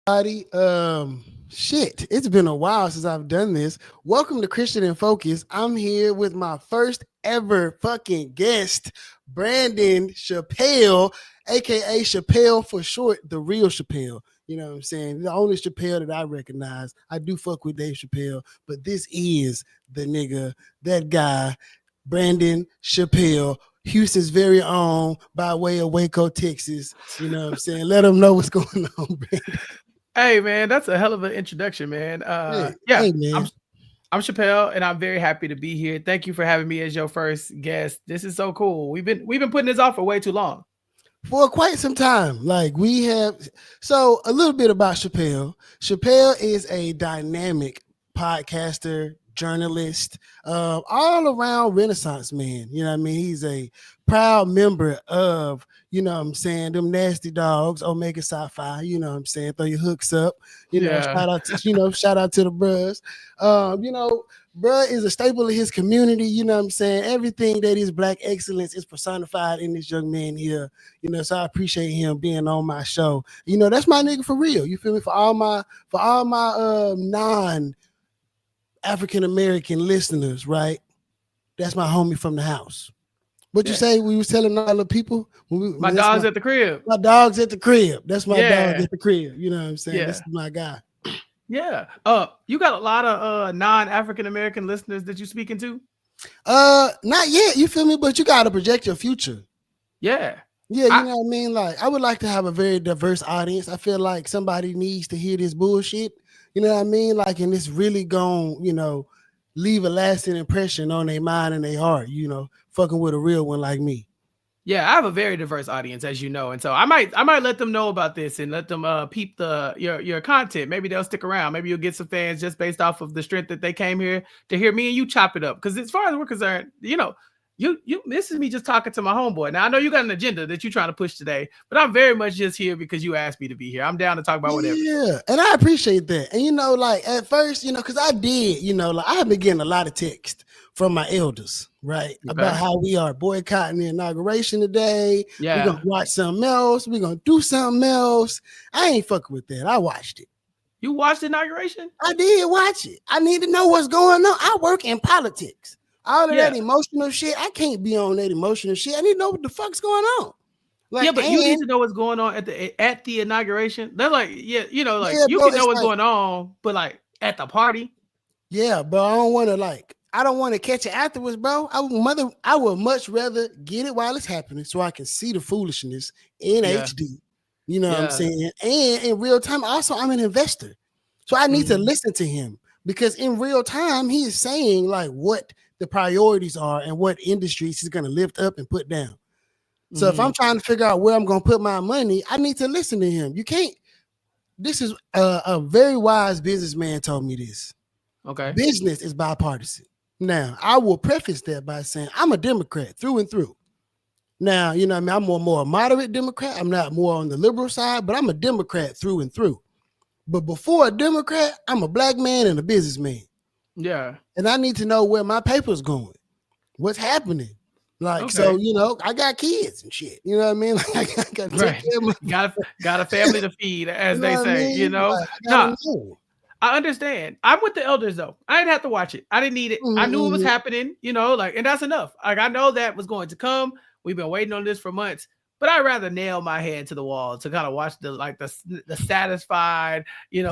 Everybody, shit, it's been a while since I've done this. Welcome to Christian in Focus. I'm here with my first ever fucking guest, Brandon Chappelle, aka Chappelle for short, the real Chappelle. You know what I'm saying? The only Chappelle that I recognize. I do fuck with Dave Chappelle, but this is the nigga, that guy, Brandon Chappelle, Houston's very own, by way of Waco, Texas. You know what I'm saying? Let them know what's going on, Brandon. Hey man, that's a hell of an introduction, man. Hey, Yeah, hey, man. I'm Chappelle, and I'm very happy to be here. Thank you for having me as your first guest. This is so cool. We've been putting this off for way too long. For quite some time, like we have. So a little bit about Chappelle. Chappelle is a dynamic podcaster, journalist, all around Renaissance man. You know what I mean? He's a proud member of, you know what I'm saying, them nasty dogs, Omega Sci-Fi. You know what I'm saying? Throw your hooks up. Yeah, Shout out to the bros. You know, bruh is a staple of his community. You know what I'm saying? Everything that is black excellence is personified in this young man here. So I appreciate him being on my show. That's my nigga for real. You feel me? For all my non African American listeners, right? That's my homie from the house. What you yeah. say? We was telling all the people My that's dog's at the crib. my dog's at the crib. That's my dog Yeah, at the crib. You know what I'm saying? This yeah, is my guy. yeah. You got a lot of non-African American listeners that you speaking to. Not yet. You feel me? But you gotta project your future. Yeah, Yeah, you I know what I mean? Like, I would like to have a very diverse audience. I feel like somebody needs to hear this bullshit. You know what I mean? Like, and it's really going, leave a lasting impression on their mind and their heart, fucking with a real one like me. Yeah, I have a very diverse audience, as you know, and so I might let them know about this and let them peep your content. Maybe they'll stick around. Maybe you'll get some fans just based off of the strength that they came here to hear me and you chop it up. Because as far as we're concerned, you this is me just talking to my homeboy. Now I know you got an agenda that you're trying to push today, but I'm very much just here because you asked me to be here. I'm down to talk about whatever. Yeah, and I appreciate that. And like at first, because I did, like I have been getting a lot of text from my elders, right, about Okay. how we are boycotting the inauguration today. We're gonna Yeah. watch something else. We're gonna do something else. I ain't fucking with that. I watched it. You watched the inauguration? I did watch it. I need to know what's going on. I work in politics. All of Yeah. that emotional shit, I can't be on that emotional shit. I need to know what the fuck's going on. Yeah, Like, but you need and to know what's going on at the inauguration. That's like, yeah, like yeah, you bro, can know it's what's like, going on, but like at the party, yeah, bro, I don't want to catch it afterwards, bro. I would much rather get it while it's happening so I can see the foolishness in yeah, HD. You know what I'm yeah, saying? And in real time, also, I'm an investor. So I need to mhm, listen to him because in real time, he is saying like what the priorities are and what industries he's going to lift up and put down. So if I'm mhm. trying to figure out where I'm going to put my money, I need to listen to him. You can't. This is a very wise businessman told me this. Okay. Business is bipartisan. Now, I will preface that by saying I'm a Democrat through and through. Now, you know what I mean? I'm more a moderate Democrat. I'm not more on the liberal side, but I'm a Democrat through and through. But before a Democrat, I'm a black man and a businessman. Yeah. And I need to know where my paper's going. What's happening? Like, so, Okay. I got kids and shit. You know what I mean? Like, I got to take Right. care of my, Got a family to feed, you as know they what I say. mean? Like, I got Nah, to know. I understand. I'm with the elders though. I didn't have to watch it. I didn't need it. I knew it was Mm-hmm. happening. Like, and that's enough. Like I know that was going to come. We've been waiting on this for months. But I'd rather nail my head to the wall to kind of watch the satisfied,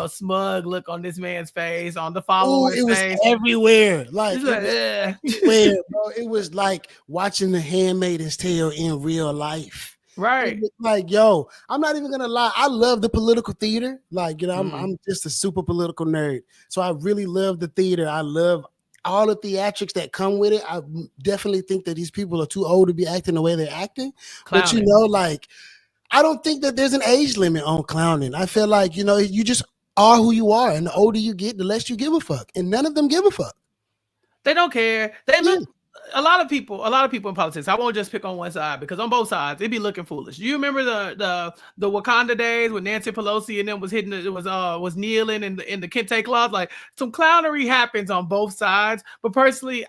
smug look on this man's face, on the Oh, follower's it was face. everywhere. Like, It's it like, was eh. everywhere, bro. It was like watching The Handmaid's Tale in real life. It Right. was like, yo, I'm not even gonna lie. I love the political theater. Like, Mm, I'm just a super political nerd. So I really love the theater. I love all the theatrics that come with it. I definitely think that these people are too old to be acting the way they're acting. But clowning. like, I don't think that there's an age limit on clowning. I feel like, you just are who you are. And the older you get, the less you give a fuck. And none of them give a fuck. They don't care. They Yeah. look a lot of people in politics. I won't just pick on one side because on both sides it be looking foolish. You remember the Wakanda days when Nancy Pelosi and them was hitting it was kneeling in the kente cloth? Like some clownery happens on both sides. But personally,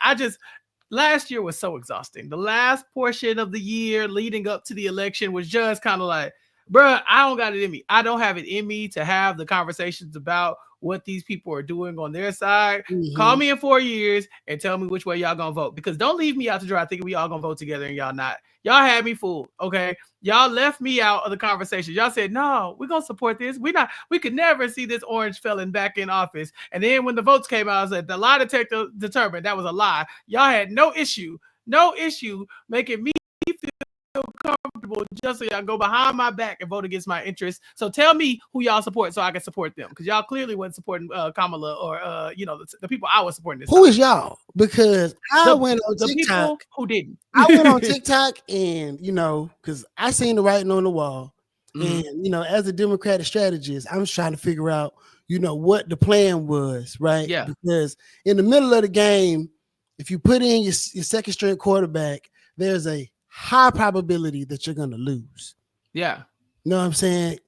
last year was so exhausting. The last portion of the year leading up to the election was just kind of like, Bruh, I don't got it in me. I don't have it in me to have the conversations about what these people are doing on their side. Call Mm-hmm. me in 4 years and tell me which way y'all gonna vote. Because don't leave me out to dry thinking we all gonna vote together and y'all not. Y'all had me fooled. Okay. Y'all left me out of the conversation. Y'all said, no, we're gonna support this. We could never see this orange felon back in office. And then when the votes came out, I said the lie detector determined that was a lie. Y'all had no issue making me comfortable just so y'all go behind my back and vote against my interests. So tell me who y'all support so I can support them, because y'all clearly wasn't supporting Kamala or the people I was supporting this Who time. is y'all? Because I The went on the TikTok. people who didn't. I went on TikTok and, because I seen the writing on the wall. Mhm. And, as a Democratic strategist, I'm trying to figure out, what the plan was, right? Yeah. Because in the middle of the game, if you put in your second string quarterback, there's a high probability that you're going to lose. Yeah. You know what I'm saying?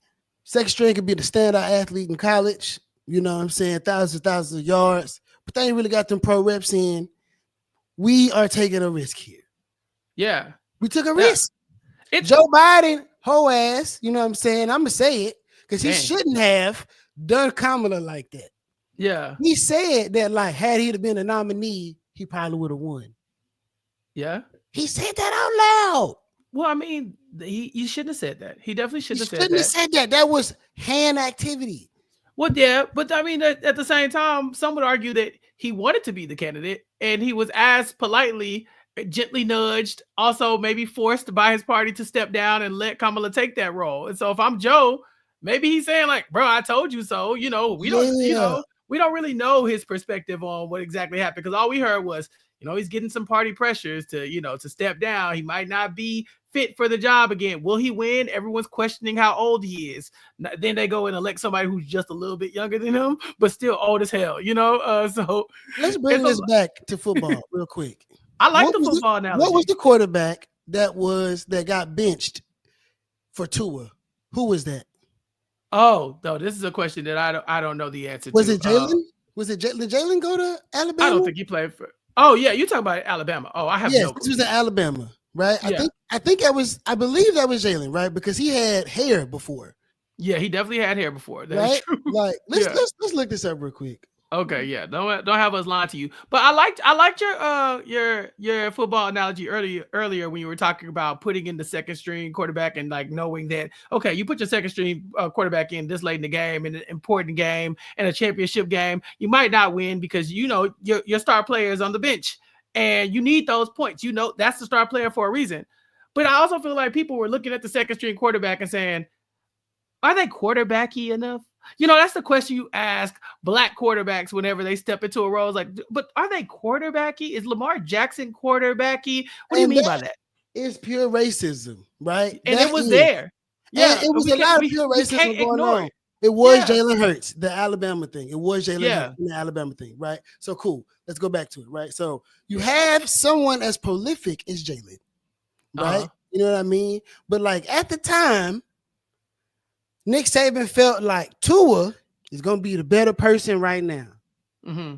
Second string could be the standout athlete in college, you know what I'm saying? Thousands of yards, but they ain't really got them pro reps in. We are taking a risk here. Yeah. We took a Yeah. risk. Joe Biden, whole ass, you know what I'm saying? I'm going to say it because he shouldn't have done Kamala like that. Yeah. He said that, like, had he been a nominee, he probably would have won. Yeah. He said that out loud. Well, I mean, you shouldn't have said that. He definitely He shouldn't have shouldn't said have that. said that. That was hand activity. Well, yeah, but I mean, at the same time, some would argue that he wanted to be the candidate and he was asked politely, gently nudged, also maybe forced by his party to step down and let Kamala take that role. And so if I'm Joe, maybe he's saying like, bro, I told you so. We don't really know his perspective on what exactly happened, because all we heard was, he's getting some party pressures to step down. He might not be fit for the job again. Will he win? Everyone's questioning how old he is. Then they go and elect somebody who's just a little bit younger than him, but still old as hell, So let's bring this back to football real quick. I like the football analogy. What was the quarterback that got benched for Tua? Who was that? Oh, no, this is a question that I don't know the answer to. Was it Jalen? Did Jalen go to Alabama? I don't think he played for. Oh yeah, you talking about Alabama? Oh, I have no clue. This was in Alabama, right? Yeah. I believe that was Jalen, right? Because he had hair before. Yeah, he definitely had hair before. That's true. Like, let's look this up real quick. Okay, yeah, don't have us lying to you. But I liked your football analogy earlier when you were talking about putting in the second string quarterback and like knowing that, okay, you put your second string quarterback in this late in the game, in an important game, in a championship game, you might not win because your star player is on the bench and you need those points. That's the star player for a reason. But I also feel like people were looking at the second string quarterback and saying, are they quarterbacky enough? That's the question you ask black quarterbacks whenever they step into a role. It's like, but are they quarterbacky? Is Lamar Jackson quarterbacky? What do you mean by that? It's pure racism, right? And it was there. Yeah, and it was a lot of pure racism going on. It was Jalen Hurts, the Alabama thing. It was Jalen Hurts, the Alabama thing, right? So cool. Let's go back to it, right? So you have someone as prolific as Jalen, right? You know what I mean? But like at the time, Nick Saban felt like Tua is going to be the better person right now. Mm-hmm.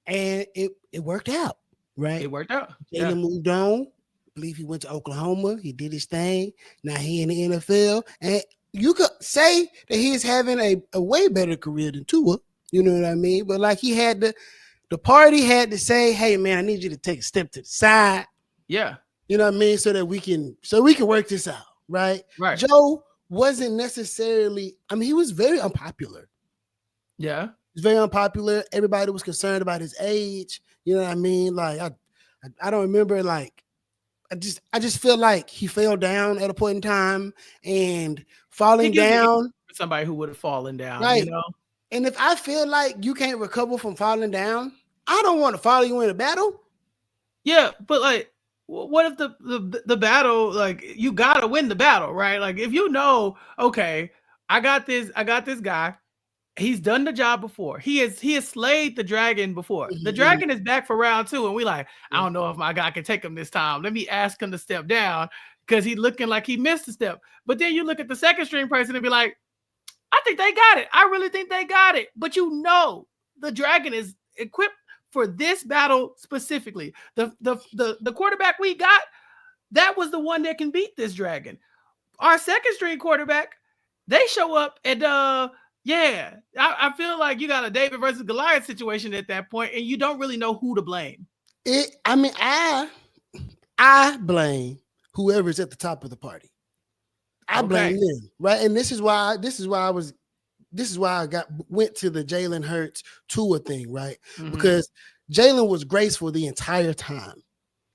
And it worked out, right? It worked out. Jalen moved on. I believe he went to Oklahoma. He did his thing. Now he in the NFL. And you could say that he's having a way better career than Tua. You know what I mean? But like he had the party had to say, hey, man, I need you to take a step to the side. Yeah. You know what I mean? So we can work this out, right? Right. Joe wasn't necessarily, he was very unpopular. Yeah. He was very unpopular. Everybody was concerned about his age. You know what I mean? Like, I don't remember, like, I just feel like he fell down at a point in time and falling down. Somebody who would have fallen down, right? And if I feel like you can't recover from falling down, I don't want to follow you in a battle. Yeah, but like, what if the battle, like, you gotta win the battle, right? Like, if okay, I got this guy, he's done the job before, he has slayed the dragon before. Mm-hmm. The dragon is back for round 2, and we like, I don't know if my guy can take him this time. Let me ask him to step down because he's looking like he missed a step. But then you look at the second string person and be like, I think they got it. I really think they got it. But the dragon is equipped for this battle specifically. The quarterback we got, that was the one that can beat this dragon. Our second string quarterback, they show up and yeah, I feel like you got a David versus Goliath situation at that point, and you don't really know who to blame. I blame whoever's at the top of the party. I blame them, right? And this is why I went to the Jalen Hurts Tua thing, right? Mm-hmm. Because Jalen was graceful the entire time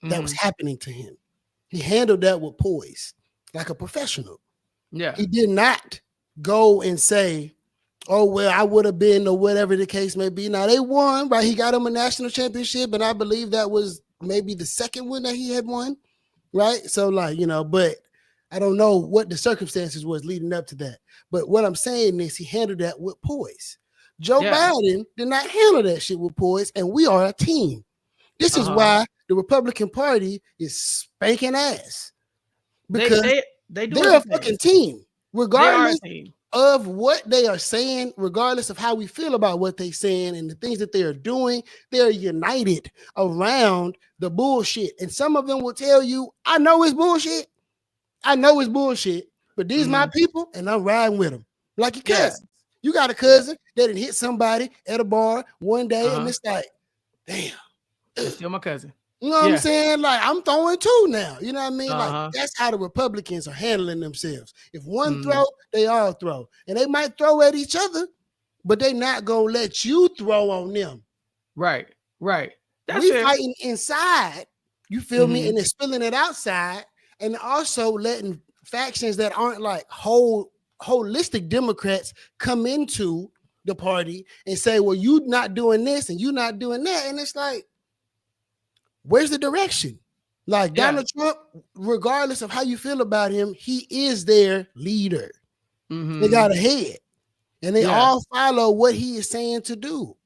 that was happening to him. He handled that with poise, like a professional. Yeah. He did not go and say, oh, well, I would have been, or whatever the case may be. Now, they won, right? He got him a national championship, and I believe that was maybe the second one that he had won, right? So, like, but I don't know what the circumstances was leading up to that. But what I'm saying is he handled that with poise. Joe Biden did not handle that shit with poise, and we are a team. This is why the Republican Party is spanking ass. Because they're a fucking team. Regardless of what they are saying, regardless of how we feel about what they're saying and the things that they are doing, they're united around the bullshit. And some of them will tell you, I know it's bullshit. But these my people, and I'm riding with them. Like your cousins. You got a cousin that hit somebody at a bar one day, and it's like, damn. It's still my cousin. You know what I'm saying? Like, I'm throwing two now. You know what I mean? Like, that's how the Republicans are handling themselves. If one throw, they all throw. And they might throw at each other, but they not going to let you throw on them. Right. That's we fighting inside, you feel me? And they're spilling it outside, and also letting factions that aren't like holistic Democrats come into the party and say, well, you not doing this and you not doing that. And it's like, where's the direction? Like Donald Trump, regardless of how you feel about him, he is their leader. They got a head, and they all follow what he is saying to do.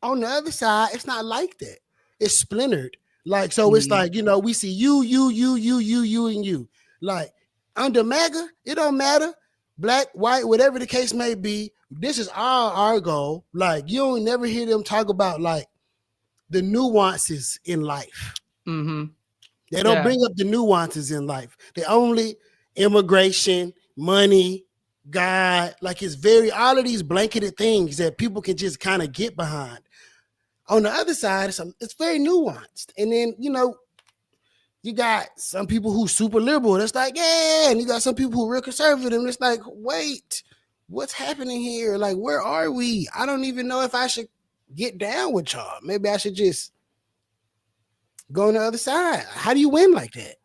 On the other side, it's not like that. It's splintered. Like, so it's like, we see you, and you. Like, under MAGA, it don't matter. Black, white, whatever the case may be, this is our goal. Like, you don't never hear them talk about, like, the nuances in life. They don't bring up the nuances in life. They only immigration, money, God. Like, it's all of these blanketed things that people can just kind of get behind. On the other side, it's very nuanced. And then, you got some people who super liberal. That's like, and you got some people who real conservative. And it's like, wait, what's happening here? Like, where are we? I don't even know if I should get down with y'all. Maybe I should just go on the other side. How do you win like that?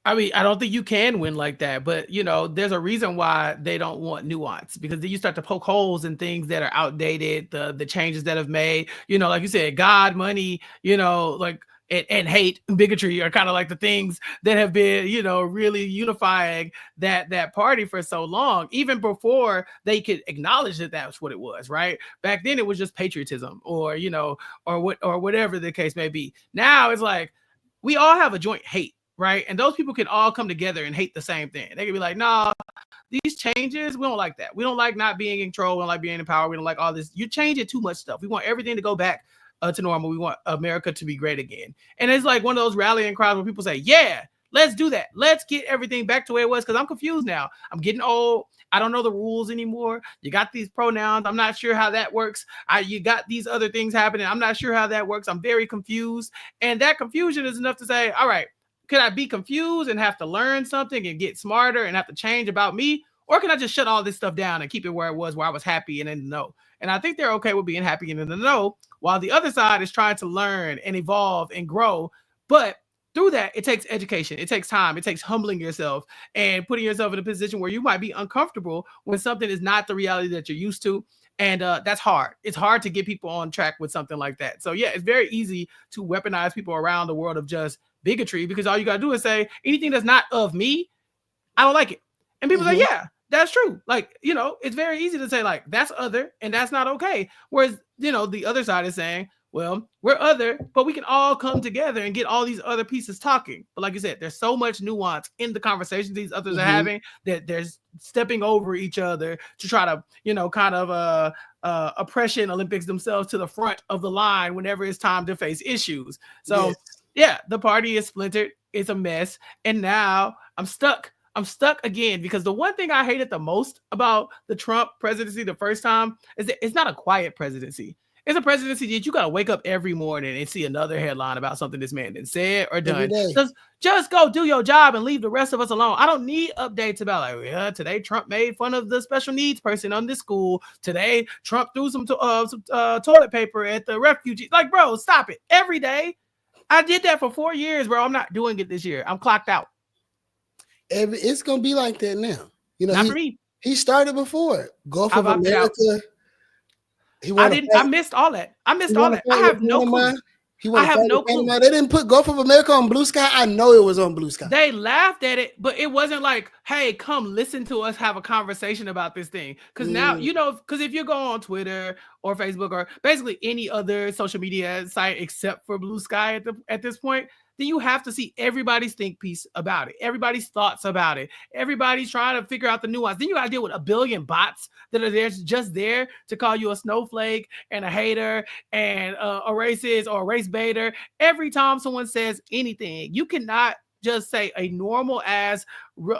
I mean, I don't think you can win like that, but there's a reason why they don't want nuance, because then you start to poke holes in things that are outdated, the changes that have made, like you said, God, money, like and hate, bigotry are kind of like the things that have been, really unifying that party for so long, even before they could acknowledge that that's what it was, right? Back then it was just patriotism or whatever the case may be. Now it's like we all have a joint hate. Right. And those people can all come together and hate the same thing. They can be like, nah, these changes, we don't like that. We don't like not being in control. We don't like being in power. We don't like all this. You change it too much stuff. We want everything to go back to normal. We want America to be great again. And it's like one of those rallying cries where people say, yeah, let's do that. Let's get everything back to where it was. Because I'm confused now. I'm getting old. I don't know the rules anymore. You got these pronouns. I'm not sure how that works. You got these other things happening. I'm not sure how that works. I'm very confused. And that confusion is enough to say, all right, could I be confused and have to learn something and get smarter and have to change about me? Or can I just shut all this stuff down and keep it where it was, where I was happy and in the know? And I think they're okay with being happy and in the know, while the other side is trying to learn and evolve and grow. But through that, it takes education. It takes time. It takes humbling yourself and putting yourself in a position where you might be uncomfortable when something is not the reality that you're used to. And that's hard. It's hard to get people on track with something like that. So yeah, it's very easy to weaponize people around the world of just bigotry, because all you got to do is say anything that's not of me, I don't like it. And people say, yeah, that's true. Like, it's very easy to say like, that's other and that's not okay. Whereas, the other side is saying, well, we're other, but we can all come together and get all these other pieces talking. But like you said, there's so much nuance in the conversations these others are having that there's stepping over each other to try to, kind of oppression Olympics themselves to the front of the line whenever it's time to face issues. So yeah, the party is splintered. It's a mess. And now I'm stuck I'm stuck again because the one thing I hated the most about the Trump presidency the first time is that it's not a quiet presidency. It's a presidency that you got to wake up every morning and see another headline about something this man did said or Every done. day. Just go do your job and leave the rest of us alone. I don't need updates about like, yeah, today Trump made fun of the special needs person on this school. Today Trump threw some toilet paper at the refugees. Like, bro, stop it. Every day. I did that for 4 years, bro. I'm not doing it this year. I'm clocked out. It's gonna be like that now. You know, not for me. He started before. Gulf of America. I missed all that. I have no clue. I have no clue. They didn't put Gulf of America on Blue Sky. I know it was on Blue Sky. They laughed at it, but it wasn't like, hey, come listen to us have a conversation about this thing. Because now, you know, because if you go on Twitter or Facebook or basically any other social media site except for Blue Sky at this point, then you have to see everybody's think piece about it, everybody's thoughts about it, everybody's trying to figure out the nuance. Then you got to deal with a billion bots that are there just there to call you a snowflake and a hater and a racist or a race baiter. Every time someone says anything, you cannot just say a normal ass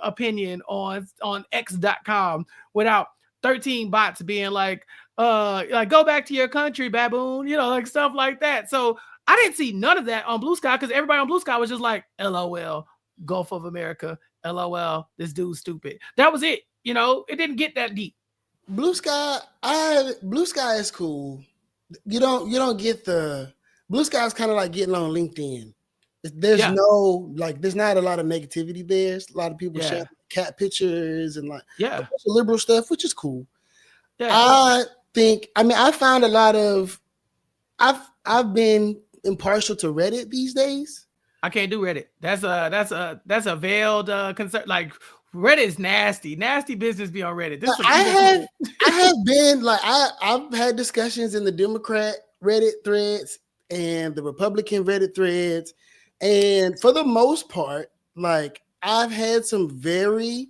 opinion on x.com without 13 bots being like go back to your country, baboon, you know, like stuff like that. So I didn't see none of that on Blue Sky because everybody on Blue Sky was just like, LOL, Gulf of America, LOL, this dude's stupid. That was it. You know, it didn't get that deep. Blue Sky is cool. You don't get the Blue Sky is kind of like getting on LinkedIn. There's there's not a lot of negativity there. There's a lot of people sharing cat pictures and like liberal stuff, which is cool. Yeah. I found a lot of I've been impartial to Reddit these days. I can't do Reddit. That's a veiled concern. Like Reddit is nasty business be on Reddit. I have been like I've had discussions in the Democrat Reddit threads and the Republican Reddit threads, and for the most part, like I've had some very,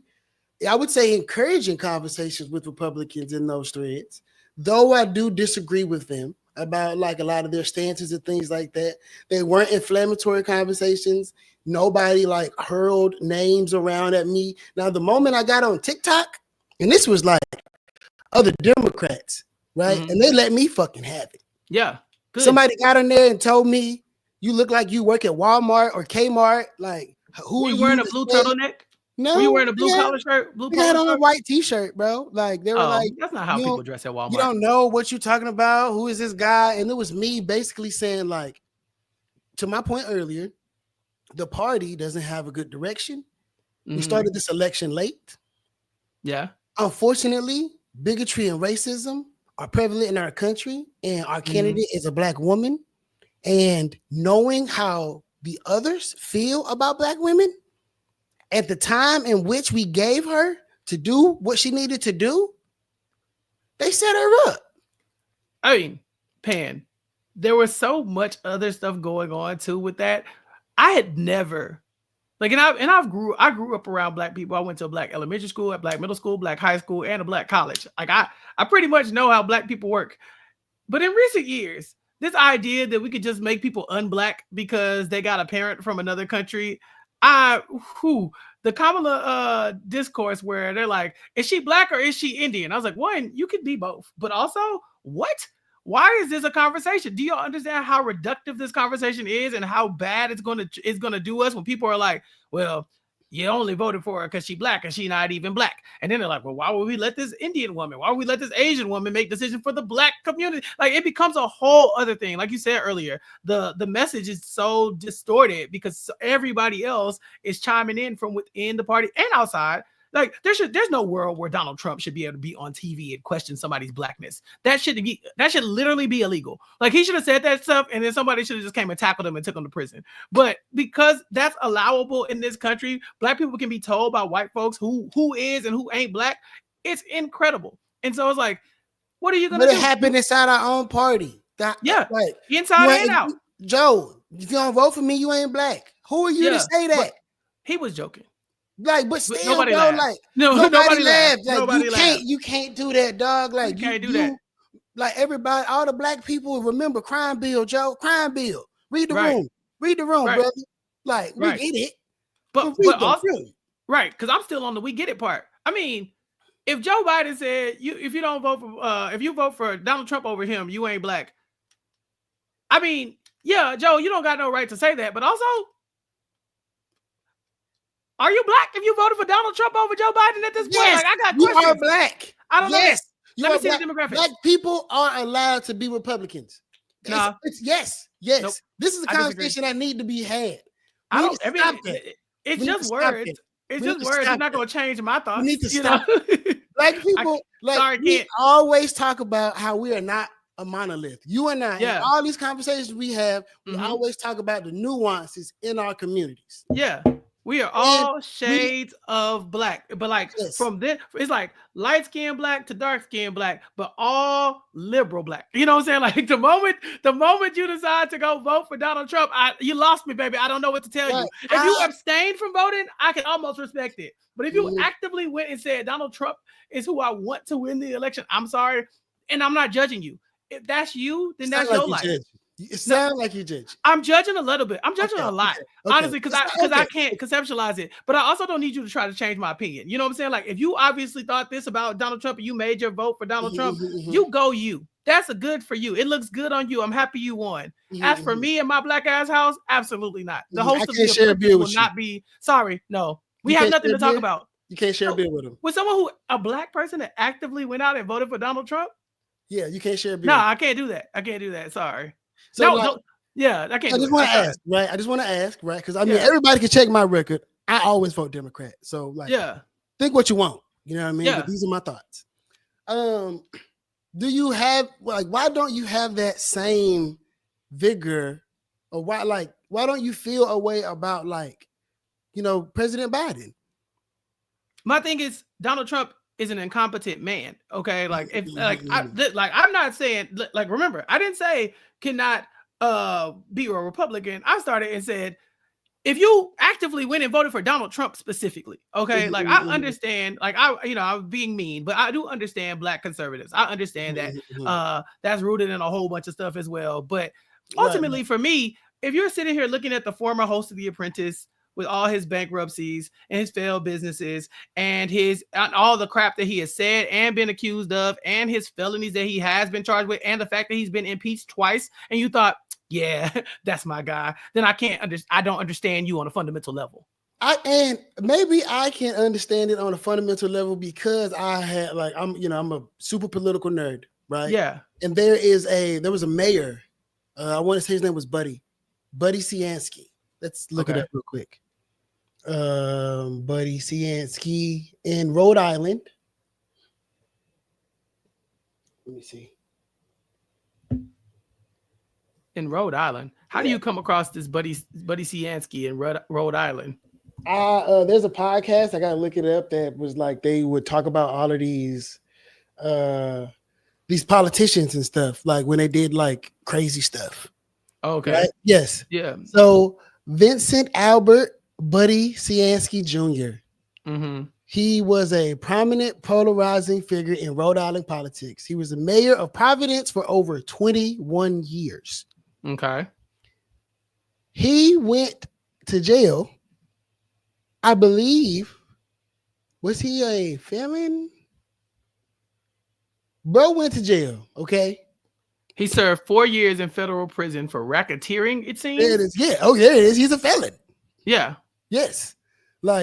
I would say, encouraging conversations with Republicans in those threads, though I do disagree with them about like a lot of their stances and things like that. They weren't inflammatory conversations. Nobody like hurled names around at me. Now, the moment I got on TikTok, and this was like other Democrats, right? Mm-hmm. And they let me fucking have it. Yeah. Good. Somebody got on there and told me, you look like you work at Walmart or Kmart. Like, who are you wearing a blue turtleneck? No. Were you wearing a blue collar shirt? They had on a white t-shirt, bro. Like, they were like, that's not how people dress at Walmart. You don't know what you're talking about. Who is this guy? And it was me basically saying, like, to my point earlier, the party doesn't have a good direction. Mm-hmm. We started this election late. Yeah. Unfortunately, bigotry and racism are prevalent in our country, and our candidate is a Black woman. And knowing how the others feel about Black women at the time in which we gave her to do what she needed to do, they set her up. I mean, Pan, there was so much other stuff going on too with that. I had never, like, I grew up around Black people. I went to a Black elementary school, a Black middle school, Black high school, and a Black college. Like, I pretty much know how Black people work. But in recent years, this idea that we could just make people un-Black because they got a parent from another country, the Kamala discourse where they're like, is she Black or is she Indian? I was like, one, you could be both, but also, what? Why is this a conversation? Do you understand how reductive this conversation is and how bad it's gonna do us when people are like, well, you only voted for her because she's Black and she's not even Black. And then they're like, well, why would we let this Indian woman, why would we let this Asian woman make decisions for the Black community? Like, it becomes a whole other thing. Like you said earlier, the message is so distorted because everybody else is chiming in from within the party and outside. Like, there's no world where Donald Trump should be able to be on TV and question somebody's Blackness. That should literally be illegal. Like, he should have said that stuff, and then somebody should have just came and tackled him and took him to prison. But because that's allowable in this country, Black people can be told by white folks who is and who ain't Black. It's incredible. And so it's like, what are you gonna do? But it happened inside our own party. Inside and out. Joe, if you don't vote for me, you ain't Black. Who are you to say that? He was joking. Like, but still, nobody bro, laughed. like, nobody laughed. Like, nobody laughed. You can't do that, dog. Like, you can't do that. Like, everybody, all the Black people remember crime bill, Joe. Crime bill. Read the room. Read the room, brother. Like, we get it. But also, Right, because I'm still on the we get it part. I mean, if Joe Biden said if you don't vote for if you vote for Donald Trump over him, you ain't black. I mean, yeah, Joe, you don't got no right to say that, but also, are you black if you voted for Donald Trump over Joe Biden at this point? Yes, like, I got you questions. are black. I don't know. Yes, let me see the demographics. Black people are allowed to be Republicans. Nah. It's yes. Nope. This is a conversation that need to be had. I don't. I mean, it's just words. It's just words. It's not going to change my thoughts. We need to stop. Black people, we always talk about how we are not a monolith. You and I, in all these conversations we have, we always talk about the nuances in our communities. Yeah. We are all shades of black, but from this, it's like light skinned black to dark skinned black, but all liberal black. You know what I'm saying? Like the moment you decide to go vote for Donald Trump, you lost me, baby. I don't know what to tell you. If you abstained from voting, I can almost respect it. But if you actively went and said Donald Trump is who I want to win the election, I'm sorry, and I'm not judging you. If that's you, then that's your life. It sounds like you judge. I'm judging a little bit. I'm judging a lot, honestly, because I can't conceptualize it. But I also don't need you to try to change my opinion. You know what I'm saying? Like, if you obviously thought this about Donald Trump and you made your vote for Donald Trump, you go you. That's a good for you. It looks good on you. I'm happy you won. As for me and my black ass house, absolutely not. The host of the will not be. Sorry, no. We have nothing to talk about. You can't share a beer with him. With someone a black person that actively went out and voted for Donald Trump? Yeah, you can't share a beer. No, I can't do that. I can't do that. Sorry. So no, yeah, I can't. I just want to ask, right? I just want to ask, right? Because I mean, everybody can check my record. I always vote Democrat. So, like, think what you want. You know what I mean? Yeah. But these are my thoughts. Do you have why don't you have that same vigor, or why don't you feel a way about President Biden? My thing is Donald Trump is an incompetent man. Okay, I'm not saying remember, I didn't say cannot be a Republican. I started and said if you actively went and voted for Donald Trump specifically, okay, I understand, I'm being mean, but I do understand black conservatives. I understand that that's rooted in a whole bunch of stuff as well. But ultimately, for me, if you're sitting here looking at the former host of The Apprentice with all his bankruptcies and his failed businesses and all the crap that he has said and been accused of and his felonies that he has been charged with and the fact that he's been impeached twice, and you thought, yeah, that's my guy, then I don't understand you on a fundamental level. And maybe I can understand it on a fundamental level because I'm a super political nerd, right? Yeah. And there was a mayor, I want to say his name was Buddy Cianski. Let's look it up real quick. Buddy Cianski in Rhode Island. Let me see. In Rhode Island, how do you come across this Buddy Cianski in Rhode Island? There's a podcast, I gotta look it up, that was like they would talk about all of these politicians and stuff, like when they did like crazy stuff. Okay. Right? Yes. Yeah. So Vincent Albert Buddy Cianski Jr. He was a prominent polarizing figure in Rhode Island politics. He was the mayor of Providence for over 21 years. Okay. He went to jail. I believe. Was he a felon? Bro went to jail. Okay. He served 4 years in federal prison for racketeering, it seems. There it is. Yeah. Oh, there it is. He's a felon. Yeah. Yes.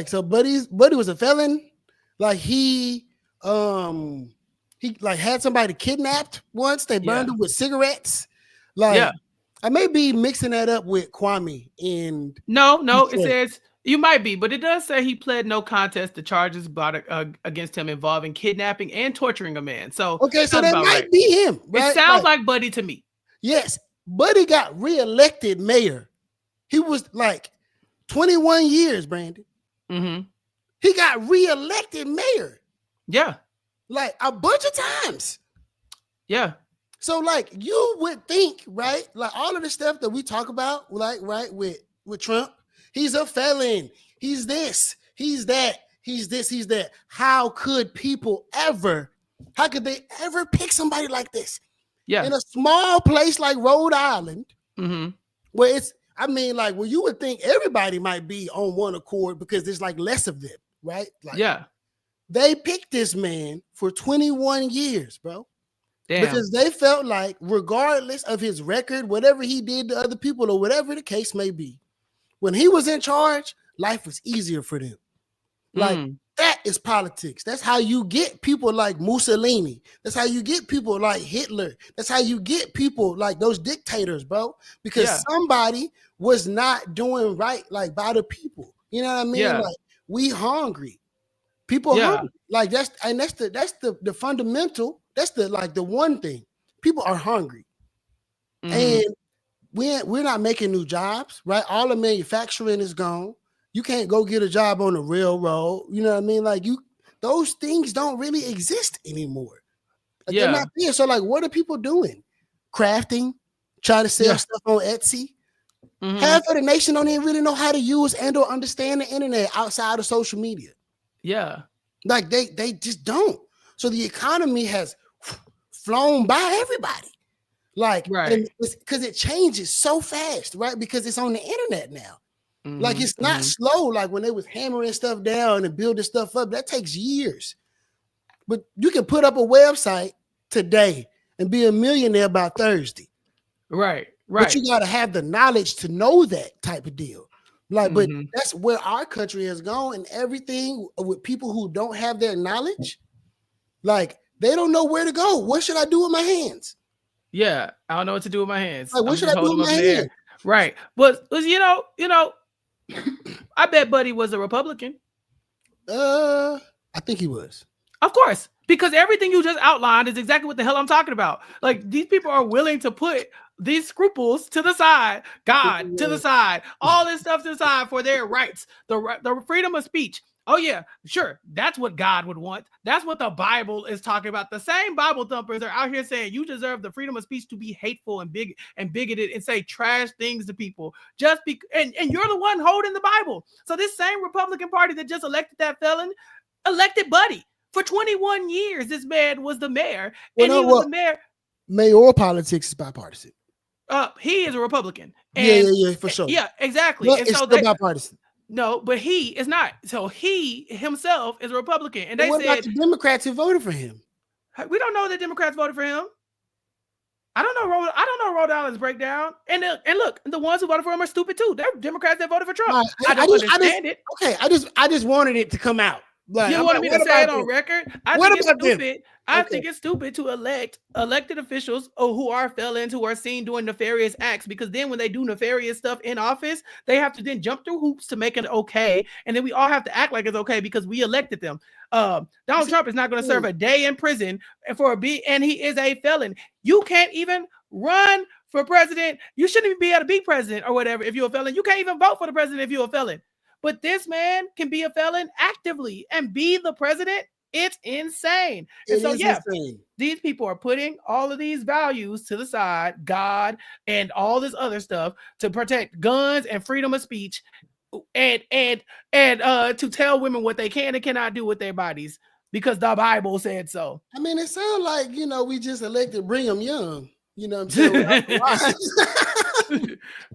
So Buddy was a felon. Like he had somebody kidnapped once. They burned him with cigarettes. I may be mixing that up with Kwame in. No, it says you might be, but it does say he pled no contest to charges brought against him involving kidnapping and torturing a man. So so that might be him. Right? It sounds like Buddy to me. Yes, Buddy got reelected mayor. He was 21 years, Brandon. He got reelected mayor. Yeah. A bunch of times. Yeah. So you would think, right? All of the stuff that we talk about, right, with Trump, he's a felon. He's this, he's that, he's this, he's that. How could they ever pick somebody like this? Yeah. In a small place like Rhode Island, where where you would think everybody might be on one accord because there's less of them, right? Like, Yeah. they picked this man for 21 years, bro. Damn. Because they felt like, regardless of his record, whatever he did to other people or whatever the case may be, when he was in charge, life was easier for them. Like, that is politics. That's how you get people like Mussolini. That's how you get people like Hitler. That's how you get people like those dictators, bro. Because somebody was not doing right, like, by the people. You know what I mean? Yeah. Like, we hungry. People hungry. Like, that's the fundamental. That's the one thing. People are hungry. And we're not making new jobs, right? All the manufacturing is gone. You can't go get a job on the railroad. You know what I mean? Like, those things don't really exist anymore. Like, they're not there. So, like, what are people doing? Crafting, trying to sell stuff on Etsy. Half of the nation don't even really know how to use and or understand the internet outside of social media. Yeah. Like, they just don't. So the economy has flown by everybody. Like, and it's because it changes so fast, right? Because it's on the internet now. Like, it's not slow. Like, when they was hammering stuff down and building stuff up, that takes years. But you can put up a website today and be a millionaire by Thursday. Right. But you got to have the knowledge to know that type of deal. Like, but that's where our country has gone, and everything with people who don't have their knowledge, like, they don't know where to go. What should I do with my hands? Yeah, I don't know what to do with my hands. Like, what should I do with my hands? Right. But you know, I bet Buddy was a Republican. I think he was. Of course, because everything you just outlined is exactly what the hell I'm talking about. Like, these people are willing to put these scruples to the side, God to the side, all this stuff to the side for their rights, the freedom of speech. Oh yeah, sure. That's what God would want. That's what the Bible is talking about. The same Bible thumpers are out here saying you deserve the freedom of speech to be hateful and bigoted and say trash things to people. And you're the one holding the Bible. So this same Republican Party that just elected that felon elected Buddy. For 21 years, this man was the mayor, and he was the mayor. Mayoral politics is bipartisan. He is a Republican. And, yeah, for sure. Yeah, exactly. But and it's so still bipartisan. No, but he is not. So he himself is a Republican. And they what said, about the Democrats who voted for him? We don't know that Democrats voted for him. I don't know Rhode Island's breakdown. And look, the ones who voted for him are stupid too. They're Democrats that voted for Trump. I don't understand it. Okay, I just wanted it to come out. Like, you wanted me to say it on record? I think it's stupid. I think it's stupid to elect elected officials who are felons, who are seen doing nefarious acts, because then when they do nefarious stuff in office, they have to then jump through hoops to make it okay. And then we all have to act like it's okay because we elected them. Donald Trump is not going to serve a day in prison and he is a felon. You can't even run for president. You shouldn't even be able to be president or whatever if you're a felon. You can't even vote for the president if you're a felon. But this man can be a felon actively and be the president. It's insane. And so, insane. These people are putting all of these values to the side, God and all this other stuff, to protect guns and freedom of speech, and to tell women what they can and cannot do with their bodies because the Bible said so. I mean, it sounds like, we just elected Brigham Young. You know what I'm saying?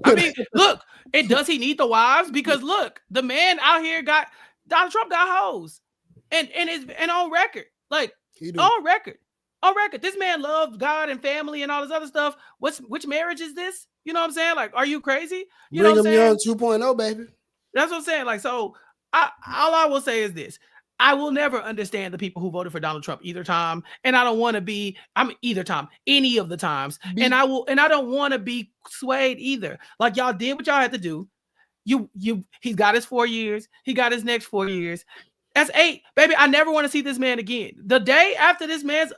I mean, look, does he need the wives? Because look, the man out here Donald Trump got hoes, and on record, like on record, this man loved God and family and all this other stuff. Which marriage is this? You know what I'm saying? Like, are you crazy? You know what I'm saying? Young 2.0, baby. That's what I'm saying. Like, so all I will say is this. I will never understand the people who voted for Donald Trump either time. And I don't want to be, either time, any of the times. And I don't want to be swayed either. Like, y'all did what y'all had to do. He's got his 4 years. He got his next 4 years. That's 8. Baby, I never want to see this man again. The day after this man's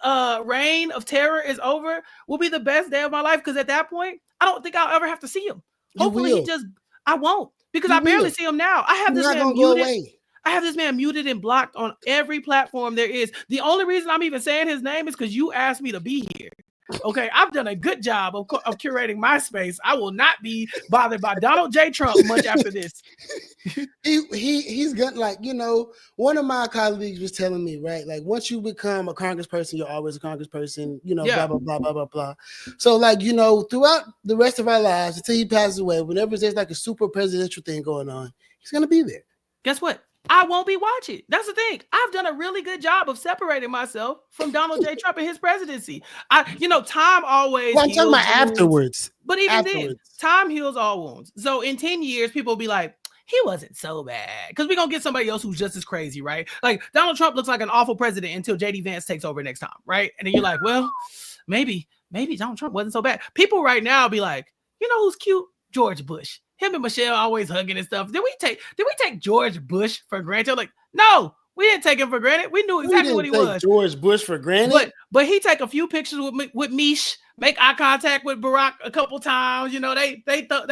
reign of terror is over will be the best day of my life. Because at that point, I don't think I'll ever have to see him. Hopefully I won't. Because I barely see him now. I have this man muted. I have this man muted and blocked on every platform there is. The only reason I'm even saying his name is because you asked me to be here. Okay, I've done a good job of curating my space. I will not be bothered by Donald J. Trump much after this. He's got, like, one of my colleagues was telling me, right? Like, once you become a congressperson, you're always a congressperson, blah, blah, blah, blah, blah, blah. So, like, throughout the rest of our lives, until he passes away, whenever there's like a super presidential thing going on, he's going to be there. Guess what? I won't be watching. That's the thing. I've done a really good job of separating myself from Donald J. Trump and his presidency. Time always Well, I'm talking heals about wounds, afterwards. but even then, Afterwards. time heals all wounds. So in 10 years, people will be like, he wasn't so bad. Because we're going to get somebody else who's just as crazy, right? Like Donald Trump looks like an awful president until JD Vance takes over next time, right? And then you're like, well, maybe Donald Trump wasn't so bad. People right now be like, you know who's cute? George Bush. Him and Michelle always hugging and stuff. Did we take George Bush for granted? Like, no, we didn't take him for granted. We knew exactly what he was. George Bush for granted. But he take a few pictures with Mish, make eye contact with Barack a couple times. They but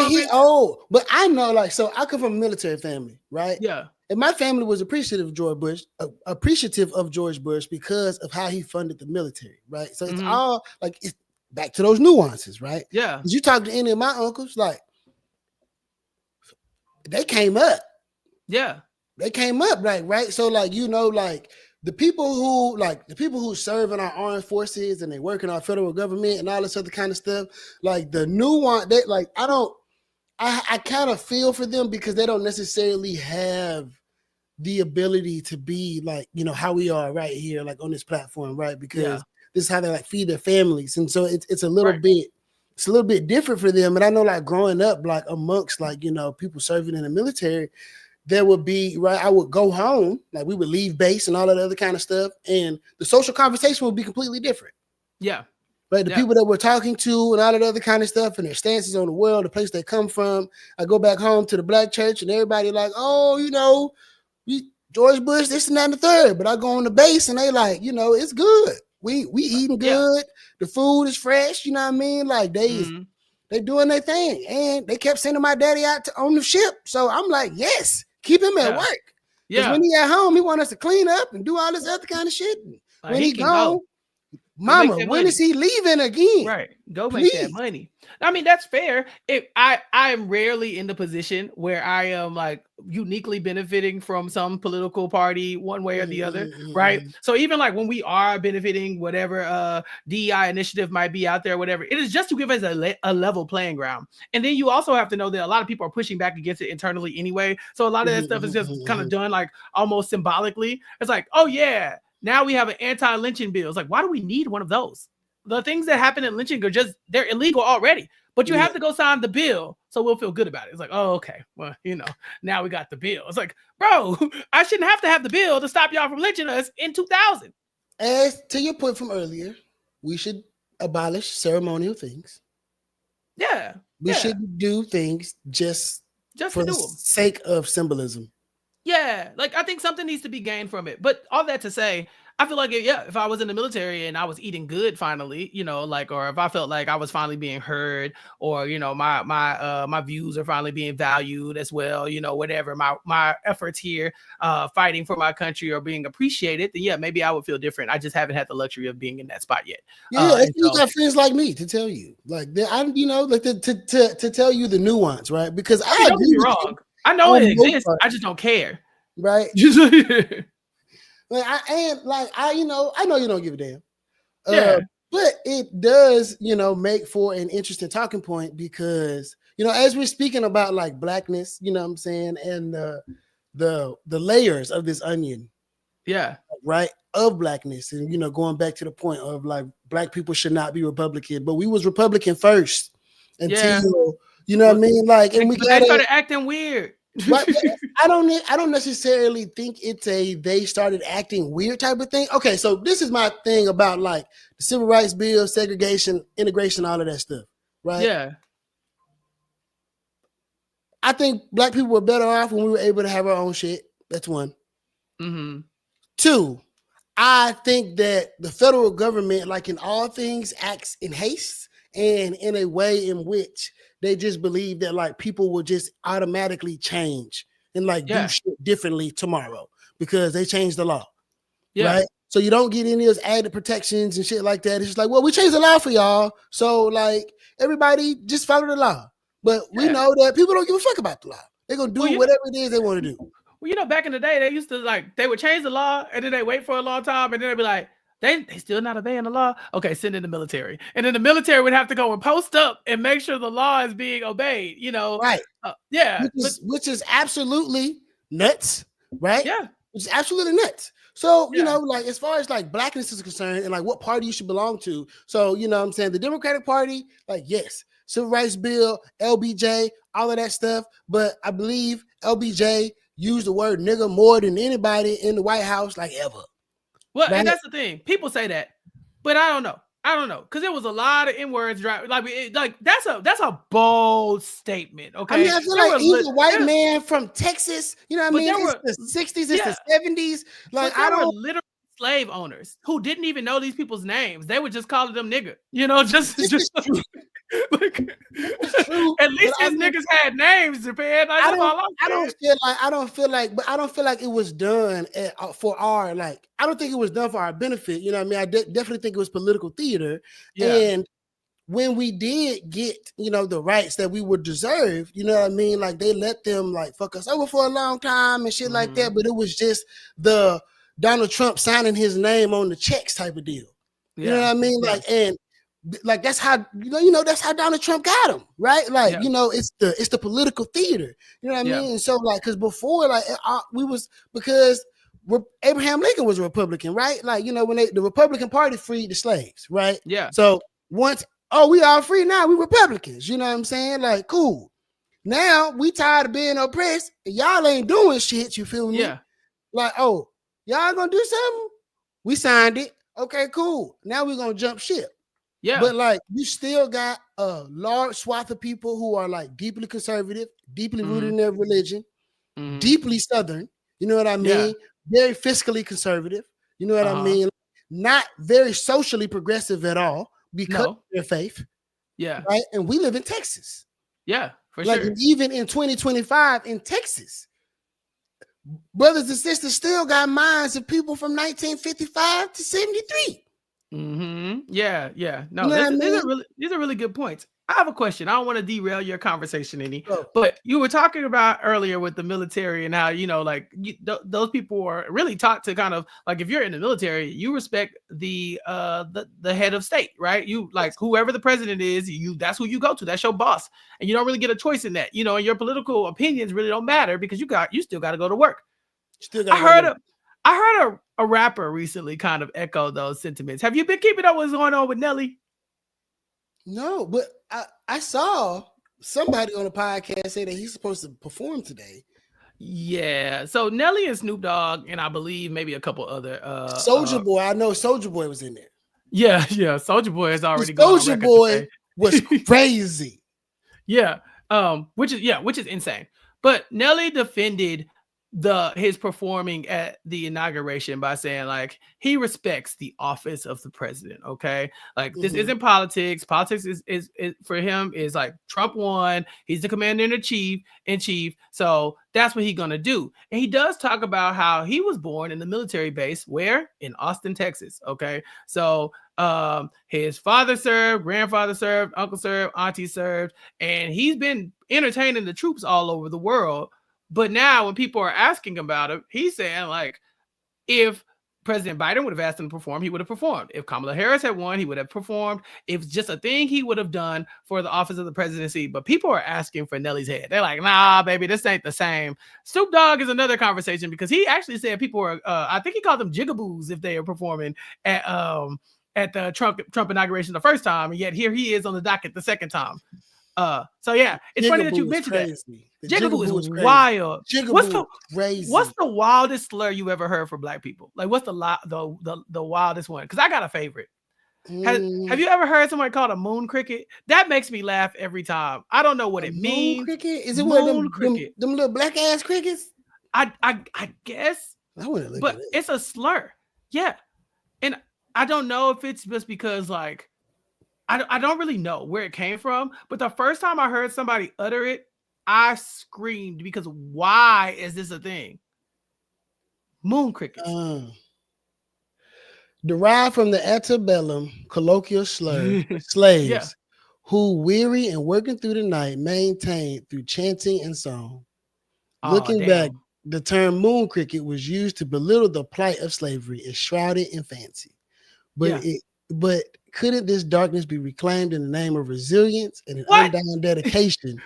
he old. But I know, like, so I come from a military family, right? Yeah. And my family was appreciative of George Bush because of how he funded the military, right? So it's all like it's back to those nuances, right? Yeah. Because you talk to any of my uncles, like they came up. Yeah. They came up, like, right? So, like, like the people who serve in our armed forces and they work in our federal government and all this other kind of stuff, like the nuance, they like I kind of feel for them because they don't necessarily have the ability to be like, how we are right here, like on this platform, right? Because this is how they like feed their families. And so it's a little bit different for them. And I know, like, growing up, like amongst like, people serving in the military, there would be, right, I would go home, like we would leave base and all that other kind of stuff. And the social conversation would be completely different. Yeah. Right. The people that we're talking to and all that other kind of stuff and their stances on the world, the place they come from. I go back home to the black church and everybody like, oh, George Bush, this and that and the third. But I go on the base and they like, it's good. We eating good. The food is fresh. You know what I mean? Like they doing their thing. And they kept sending my daddy out on the ship. So I'm like, yes, keep him at work. Because when he at home, he want us to clean up and do all this other kind of shit. When he gone, Mama, when is he leaving again? Right. Go make that money. I mean, that's fair. I am rarely in the position where I am like uniquely benefiting from some political party one way or the other, right? So even like when we are benefiting whatever DEI initiative might be out there, whatever, it is just to give us a level playing ground. And then you also have to know that a lot of people are pushing back against it internally anyway. So a lot of that stuff is just kind of done like almost symbolically. It's like, oh yeah, now we have an anti-lynching bill. It's like, why do we need one of those? The things that happen in lynching are they're illegal already. But you have to go sign the bill, so we'll feel good about it. It's like, oh, okay. Well, now we got the bill. It's like, bro, I shouldn't have to have the bill to stop y'all from lynching us in 2000. As to your point from earlier, we should abolish ceremonial things. Yeah. We should do things just for the sake of symbolism. Yeah. Like, I think something needs to be gained from it. But all that to say, I feel like, if I was in the military and I was eating good finally, or if I felt like I was finally being heard, or, my views are finally being valued as well, whatever, my efforts here, fighting for my country are being appreciated, then maybe I would feel different. I just haven't had the luxury of being in that spot yet. You got friends like me to tell you, like, to tell you the nuance, right? Because I don't get me wrong. I know it exists. I just don't care. Right. I know you don't give a damn. But it does, make for an interesting talking point because, as we're speaking about like blackness, you know what I'm saying, and the layers of this onion. Yeah. Right. Of blackness. And, going back to the point of like black people should not be Republican, but we was Republican first until, what I mean? Like, and they started acting weird. But I don't necessarily think it's they started acting weird type of thing. Okay, so this is my thing about like the civil rights bill, segregation, integration, all of that stuff, right? Yeah. I think black people were better off when we were able to have our own shit. That's one. Mm-hmm. Two, I think that the federal government, like in all things, acts in haste and in a way in which they just believe that like people will just automatically change and like do shit differently tomorrow because they changed the law. Yeah. Right. So you don't get any of those added protections and shit like that. It's just like, well, we changed the law for y'all. So like everybody just follow the law. But we know that people don't give a fuck about the law. They're gonna do whatever it is they want to do. Well, back in the day, they used to they would change the law and then they wait for a long time and then they'd be like, They still not obeying the law? Okay, send in the military. And then the military would have to go and post up and make sure the law is being obeyed, Right. Yeah. Which is absolutely nuts. right? Yeah. Which is absolutely nuts. So, Yeah. like as far as like blackness is concerned and like what party you should belong to. So, what I'm saying? The Democratic Party, like, yes, Civil Rights Bill, LBJ, all of that stuff. But I believe LBJ used the word nigga more than anybody in the White House, like ever. Well, Right? and that's the thing. People say that, but I don't know. Because there was a lot of N-words driving. Like that's a bold statement. I mean, Okay, I feel there like were he's a white man from Texas. You know what I but mean? there It's were the 60s, it's yeah, the 70s. Like, but I there were don't. literal slave owners who didn't even know these people's names. They would just call them nigga. This is true. Like, This is true. at But least I his mean, niggas had names, Japan. I That's don't all I'm I saying. don't feel like but I don't feel like it was done for our like I don't think it was done for our benefit. You know what I mean? I definitely think it was political theater. Yeah. And when we did get, the rights that we would deserve, you know what I mean? Like they let them like fuck us over for a long time and shit like that. But it was just the Donald Trump signing his name on the checks type of deal. You know what I mean? Like, and like that's how that's how Donald Trump got him, right? Like, it's the political theater. You know what I mean? And so like, because before, like we was because Abraham Lincoln was a Republican, right? Like, when the Republican Party freed the slaves, right? Yeah. So once, we all free now, we Republicans. You know what I'm saying? Like, cool. Now we tired of being oppressed, and y'all ain't doing shit. You feel me? Yeah. Like, y'all gonna do something? We signed it. Okay, cool. Now we're gonna jump ship. Yeah. But like you still got a large swath of people who are like deeply conservative, deeply rooted in their religion, deeply Southern. You know what I mean? Yeah. Very fiscally conservative. You know what I mean? Not very socially progressive at all because of their faith. Yeah. Right. And we live in Texas. Yeah, for like, sure. Even in 2025 in Texas, brothers and sisters still got minds of people from 1955 to 73. Yeah. No, You know what I mean? these are really good points. I have a question. I don't want to derail your conversation any, but you were talking about earlier with the military and how, those people are really taught to kind of like, if you're in the military, you respect the head of state, right? You like whoever the president is, that's who you go to. That's your boss. And you don't really get a choice in that, and your political opinions really don't matter because you still got to go to work. I heard a rapper recently kind of echo those sentiments. Have you been keeping up what's going on with Nelly? No, but I saw somebody on the podcast say that he's supposed to perform today. Yeah. So Nelly and Snoop Dogg, and I believe maybe a couple other Soldier Boy. I know Soldier Boy was in there. Yeah. Soldier Boy has already gone. Soldier Boy was crazy. Yeah. Which is insane. But Nelly defended his performing at the inauguration by saying like he respects the office of the president. Okay, like this isn't politics. Politics is for him is like Trump won. He's the commander in chief. So that's what he's gonna do. And he does talk about how he was born in the military base where in Austin, Texas. Okay, so his father served, grandfather served, uncle served, auntie served, and he's been entertaining the troops all over the world. But now when people are asking about it, he's saying like, if President Biden would have asked him to perform, he would have performed. If Kamala Harris had won, he would have performed. If just a thing he would have done for the office of the presidency. But people are asking for Nelly's head. They're like, nah, baby, this ain't the same. Snoop Dogg is another conversation because he actually said people are, I think he called them jigaboos if they are performing at the Trump inauguration the first time. And yet here he is on the docket the second time. So yeah, it's funny that you mentioned that. Jigaboo is wild. What's the wildest slur you ever heard for black people? Like, what's the wildest one? Because I got a favorite. Have you ever heard somebody called a moon cricket? That makes me laugh every time. I don't know what it means. Moon cricket? Is it one of them little black ass crickets? I guess. But it's a slur. Yeah, and I don't know if it's just because like. I don't really know where it came from, but the first time I heard somebody utter it, I screamed because why is this a thing? Moon crickets. Derived from the antebellum colloquial slur, slaves who, weary and working through the night, maintained through chanting and song. Looking back, the term moon cricket was used to belittle the plight of slavery and shrouded in fancy. But couldn't this darkness be reclaimed in the name of resilience and an What? undying dedication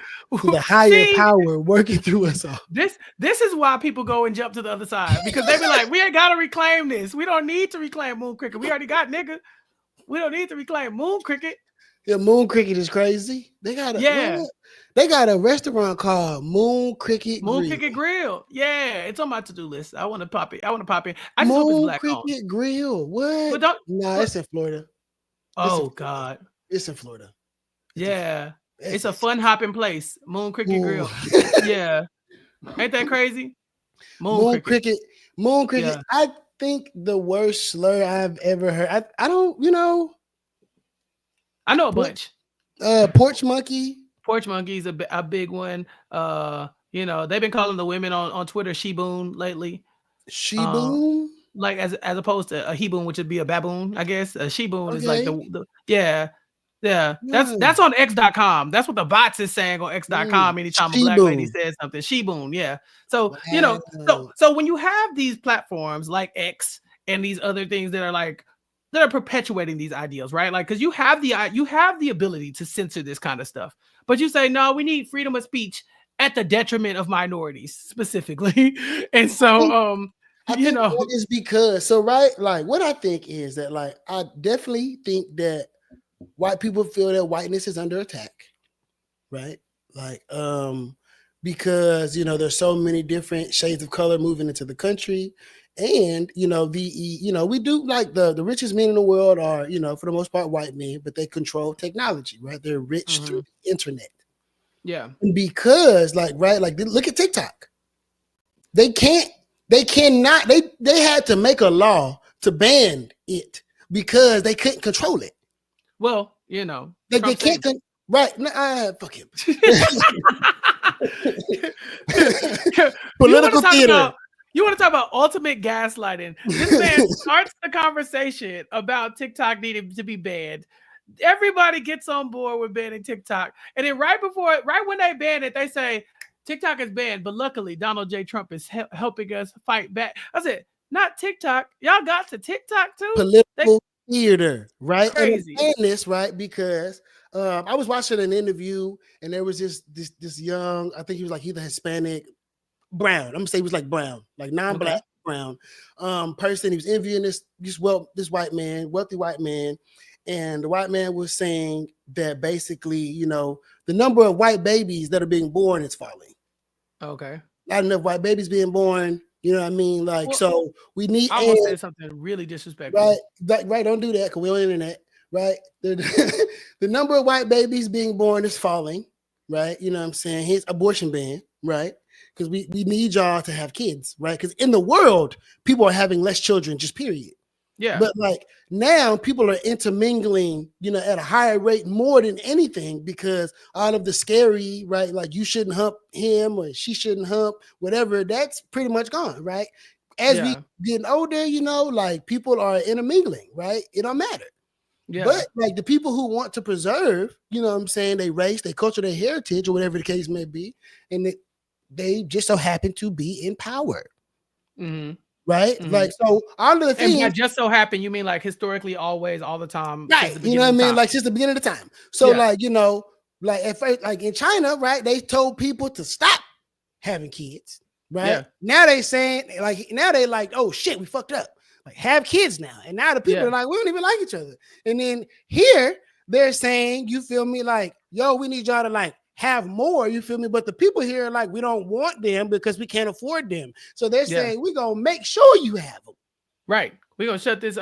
to the higher See, power working through us all? this is why people go and jump to the other side, because they be like, we ain't gotta reclaim this. We don't need to reclaim Moon Cricket. We already got nigga. We don't need to reclaim Moon Cricket. Yeah, Moon Cricket is crazy. They got a restaurant called Moon Cricket Grill. Yeah, it's on my to-do list. I want to pop it. I just hope it's Moon black owned. Cricket Grill. What? But don't. Nah, it's in Florida. God. It's in Florida. It's a fun hopping place. Moon Cricket Grill. Yeah. Ain't that crazy? Moon Cricket. Moon Cricket. Yeah. I think the worst slur I've ever heard. I don't, you know. I know a bunch. Porch monkey. Porch monkey's a big one. You know, they've been calling the women on Twitter she-boon lately. She-boon? Like as opposed to a he-boon, which would be a baboon, I guess. A she-boon is like the yeah. That's on X.com. That's what the bots is saying on X.com anytime a black lady says something. She-boon, yeah. So, you know, so when you have these platforms like X and these other things that are perpetuating these ideals, right? Like, because you have the ability to censor this kind of stuff, but you say, no, we need freedom of speech at the detriment of minorities specifically. And so, I think that is because, like what I think is that, like, I definitely think that white people feel that whiteness is under attack, right? Like, because, you know, there's so many different shades of color moving into the country. And, you know, we do, like, the richest men in the world are, you know, for the most part, white men, but they control technology, right? They're rich through the internet. Yeah. And because, like, right, like, look at TikTok. They had to make a law to ban it because they couldn't control it. Well, you know. Like, they can't, right? Fuck him. Political theater. You want to talk about ultimate gaslighting? This man starts the conversation about TikTok needing to be banned. Everybody gets on board with banning TikTok. And then right when they ban it, they say TikTok is banned. But luckily, Donald J. Trump is helping us fight back. I said, not TikTok. Y'all got to TikTok too? Political theater, right? Crazy. And I'm saying this, right, because I was watching an interview and there was this young, I think he was like either Hispanic, brown. I'm gonna say he was like brown, like non-black, brown person. He was interviewing this white man, wealthy white man, and the white man was saying that basically, you know, the number of white babies that are being born is falling. Okay. Not enough white babies being born. You know what I mean? Like, so we need. I almost said something really disrespectful. Right. Don't do that because we're on the internet. Right. The number of white babies being born is falling. Right. You know what I'm saying? His abortion ban. Right. Because we need y'all to have kids, right? Because in the world, people are having less children, just period. Yeah. But like now, people are intermingling, you know, at a higher rate more than anything because all of the scary, right? Like you shouldn't hump him or she shouldn't hump, whatever. That's pretty much gone, right? As we getting older, you know, like people are intermingling, right? It don't matter. Yeah. But like the people who want to preserve, you know what I'm saying, their race, their culture, their heritage, or whatever the case may be, and they just so happen to be in power. Mm-hmm. Right? Mm-hmm. Like, so all of the things. And just so happen, you mean like historically, always, all the time? Right. You know what I mean? Like since the beginning of the time. So like, you know, like at first, like in China, right? They told people to stop having kids. Right. Yeah. Now they saying like, oh shit, we fucked up. Like have kids now. And now the people are like, we don't even like each other. And then here they're saying, you feel me? Like, yo, we need y'all to like have more, you feel me? But the people here are like, we don't want them because we can't afford them. So they're saying we're gonna make sure you have them. Right. We're gonna shut this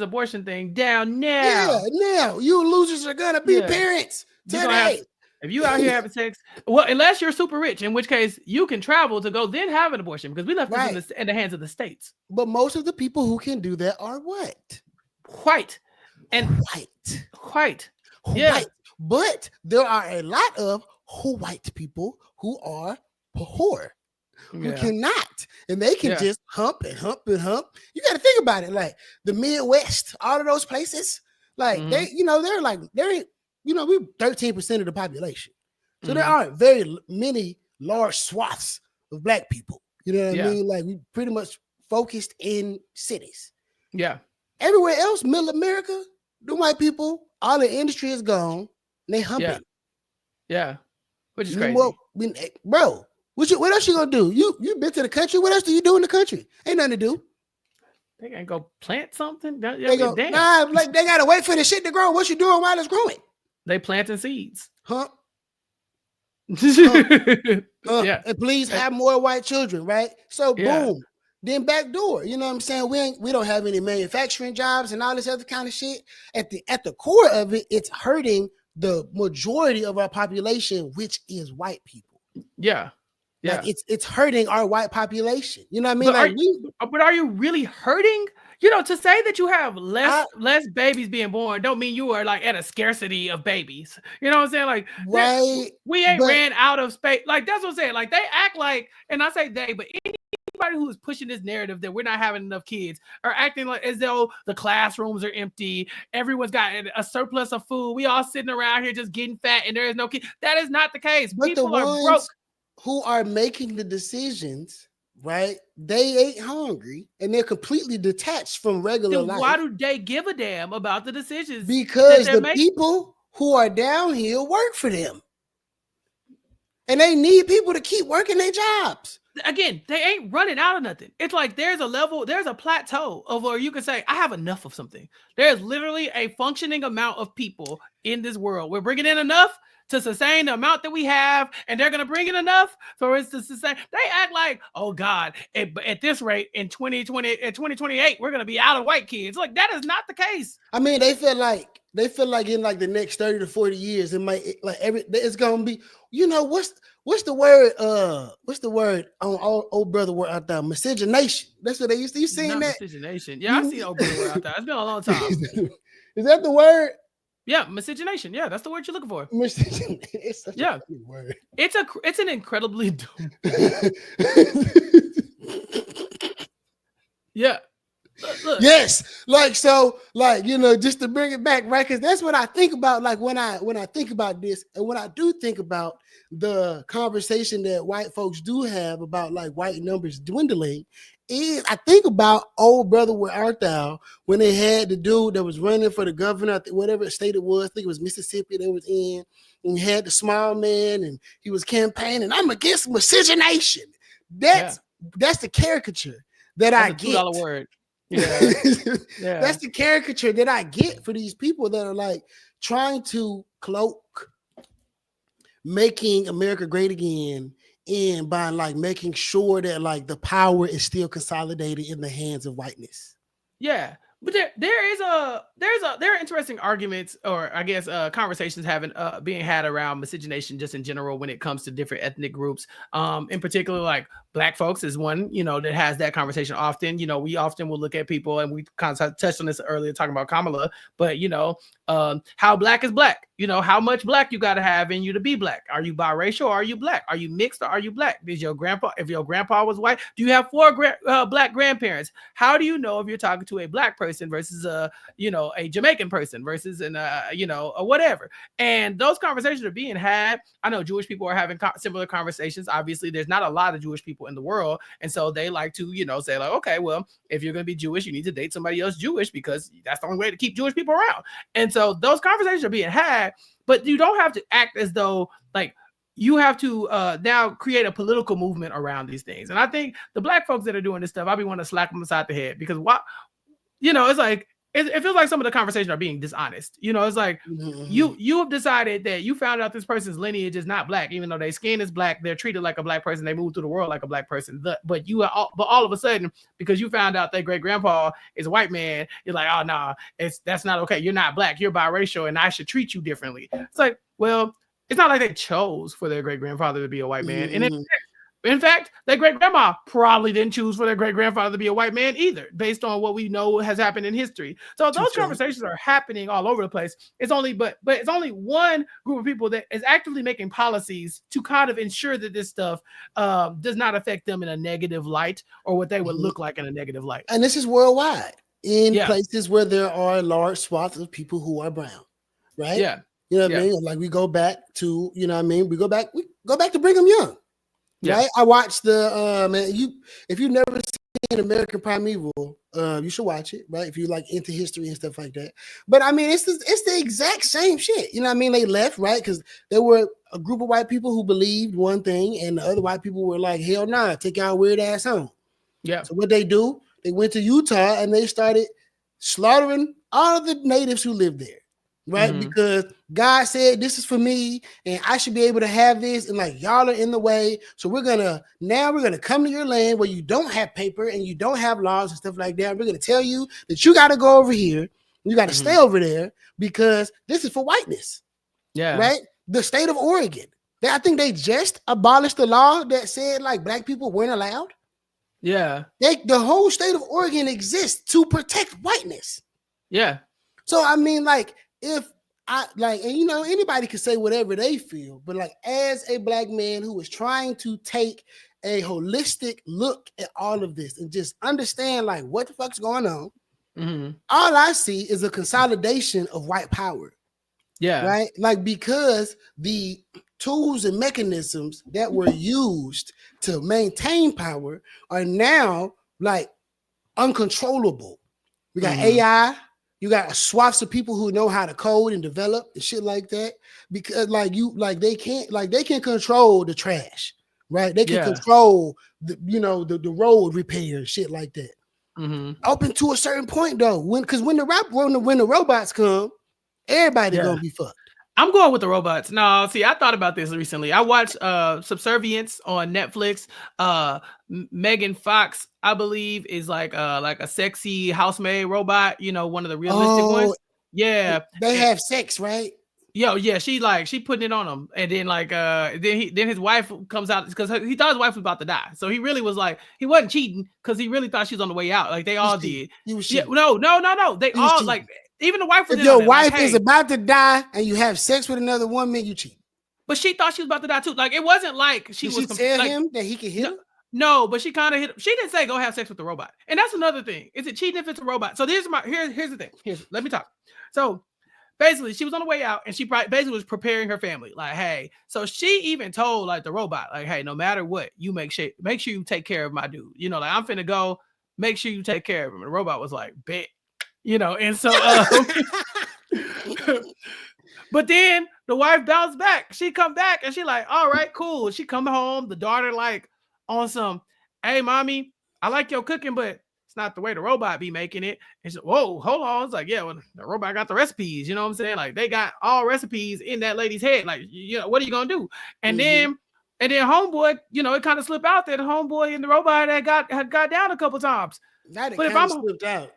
abortion thing down now. Yeah, now you losers are gonna be parents today. If you out here having sex, well, unless you're super rich, in which case you can travel to go then have an abortion because we left this in the hands of the states. But most of the people who can do that are what? White. Yeah. White. But there are a lot of white people who are poor, who cannot, and they can just hump and hump and hump. You got to think about it, like the Midwest, all of those places, like they, you know, they're, you know, we're 13% of the population, so there aren't very many large swaths of black people. You know what I mean? Like we pretty much focused in cities. Yeah. Everywhere else, middle America, The white people, all the industry is gone. And they humping. Yeah. Which is crazy. Well, bro, what else you gonna do? You been to the country? What else do you do in the country? Ain't nothing to do. They gonna go plant something? They go, like they gotta wait for the shit to grow. What you doing while it's growing? They planting seeds. Huh? Yeah. And please have more white children, right? So boom. Then back door. You know what I'm saying? We don't have any manufacturing jobs and all this other kind of shit. At the core of it, it's hurting the majority of our population, which is white people. Yeah. Yeah. Like it's hurting our white population. You know what I mean? But are you really hurting? You know, to say that you have less babies being born don't mean you are like at a scarcity of babies. You know what I'm saying? Like, right. We ain't ran out of space. Like, that's what I'm saying. Like, they act like, and I say they, but anybody who is pushing this narrative that we're not having enough kids are acting like as though the classrooms are empty. Everyone's got a surplus of food. We all sitting around here just getting fat and there is no kid. That is not the case. But people are broke. Who are making the decisions, right? They ain't hungry and they're completely detached from regular life. Why do they give a damn about the decisions? Because the people who are down here work for them. And they need people to keep working their jobs. Again, they ain't running out of nothing. It's like there's a plateau of where you can say, I have enough of something. There's literally a functioning amount of people in this world. We're bringing in enough to sustain the amount that we have, and they're going to bring in enough for us to sustain. They act like, oh God, at this rate in 2028, we're going to be out of white kids. Like, that is not the case. I mean, they feel like in like the next 30 to 40 years, it might it's going to be, you know, what's the word? What's the word on old brother word out there? Miscegenation. That's what they used to. You seen that? Miscegenation. Yeah, I see old brother word out there. It's been a long time. Is that the word? Yeah, miscegenation. Yeah, that's the word you're looking for. It's such a good word. It's an incredibly dumb. Yeah. Look. Yes, like so, like, you know, just to bring it back, right? Because that's what I think about, like when I think about this, and when I do think about the conversation that white folks do have about like white numbers dwindling, is I think about old brother with Arthur when they had the dude that was running for the governor, whatever state it was, I think it was Mississippi they was in, and he had the small man, and he was campaigning, I'm against miscegenation. That's the caricature that I get. $2 word. Yeah. That's the caricature that I get for these people that are like trying to cloak making America great again and by like making sure that like the power is still consolidated in the hands of whiteness. Yeah. But there are interesting arguments, or I guess conversations being had around miscegenation just in general when it comes to different ethnic groups. In particular, like Black folks is one, you know, that has that conversation often. You know, we often will look at people, and we kind of touched on this earlier talking about Kamala, but you know, how Black is Black. You know, how much Black you got to have in you to be Black. Are you biracial or are you Black? Are you mixed or are you Black? If your grandpa was white, do you have 4 Black grandparents? How do you know if you're talking to a Black person versus a Jamaican person versus a whatever? And those conversations are being had. I know Jewish people are having similar conversations. Obviously, there's not a lot of Jewish people in the world, and so they like to, you know, say like, okay, well, if you're going to be Jewish, you need to date somebody else Jewish because that's the only way to keep Jewish people around. And so those conversations are being had, but you don't have to act as though like you have to now create a political movement around these things. And I think the Black folks that are doing this stuff, I be wanting to slap them aside the head because it's like it feels like some of the conversations are being dishonest. You know, it's like you have decided that you found out this person's lineage is not Black, even though their skin is Black, they're treated like a Black person, they move through the world like a Black person. But all of a sudden, because you found out that great grandpa is a white man, you're like, oh no, that's not okay. You're not Black, you're biracial, and I should treat you differently. It's like, well, it's not like they chose for their great grandfather to be a white man, and in fact, their great-grandma probably didn't choose for their great-grandfather to be a white man either, based on what we know has happened in history. So those conversations are happening all over the place. It's only one group of people that is actively making policies to kind of ensure that this stuff does not affect them in a negative light or what they would look like in a negative light. And this is worldwide in places where there are large swaths of people who are brown, right? Yeah. You know what I mean? Like we go back to, you know what I mean? We go back to Brigham Young. Right, I watched the if you've never American Primeval. You should watch it, right? If you like into history and stuff like that. But I mean, it's the exact same shit. You know what I mean? They left, right? Because there were a group of white people who believed one thing, and the other white people were like, hell nah, take y'all weird ass home. Yeah. So what they do, they went to Utah and they started slaughtering all of the natives who lived there, right? Because God said, this is for me and I should be able to have this. And like, y'all are in the way. So we're going to come to your land where you don't have paper and you don't have laws and stuff like that. We're going to tell you that you got to go over here. You got to stay over there because this is for whiteness. Yeah. Right? The state of Oregon. I think they just abolished the law that said like black people weren't allowed. Yeah. The whole state of Oregon exists to protect whiteness. Yeah. So I mean, like, if I like, and you know, anybody can say whatever they feel, but like, as a black man who is trying to take a holistic look at all of this and just understand like what the fuck's going on, all I see is a consolidation of white power. Yeah. Right. Like, because the tools and mechanisms that were used to maintain power are now like uncontrollable. We got AI, you got swaths of people who know how to code and develop and shit like that. Because they can control the trash, right? They can control the road repair and shit like that. Up until a certain point though, when the robots come, everybody gonna be fucked. I'm going with the robots. No, see, I thought about this recently. I watched Subservience on Netflix. Megan Fox, I believe, is like a sexy housemaid robot, you know, one of the realistic ones. Yeah. They have sex, right? Yeah, she putting it on him. And then then his wife comes out because he thought his wife was about to die. So he really was like, he wasn't cheating because he really thought she was on the way out. Like they all did. He was cheating. No. They all like, even the wife was if your wife is about to die and you have sex with another woman, you cheat. But she thought she was about to die too. Like it wasn't like she tell him that he could hit her? No, but she kind of hit him. She didn't say go have sex with the robot. And that's another thing. Is it cheating if it's a robot? So here's the thing. Let me talk. So basically, she was on the way out and she basically was preparing her family. Like, hey, so she even told like the robot, like, hey, no matter what, you make sure you take care of my dude. You know, like I'm finna go, make sure you take care of him. And the robot was like, bet. You know, and so but then the wife bounced back. She come back and she like, all right, cool. She come home, the daughter like on some, hey, mommy, I like your cooking, but it's not the way the robot be making it. And she said, whoa, hold on. It's like, yeah, well, the robot got the recipes. You know what I'm saying? Like they got all recipes in that lady's head. Like, you know, what are you gonna do? And then homeboy, you know, it kind of slipped out there. The homeboy and the robot had got down a couple times. But if I'm slipped out.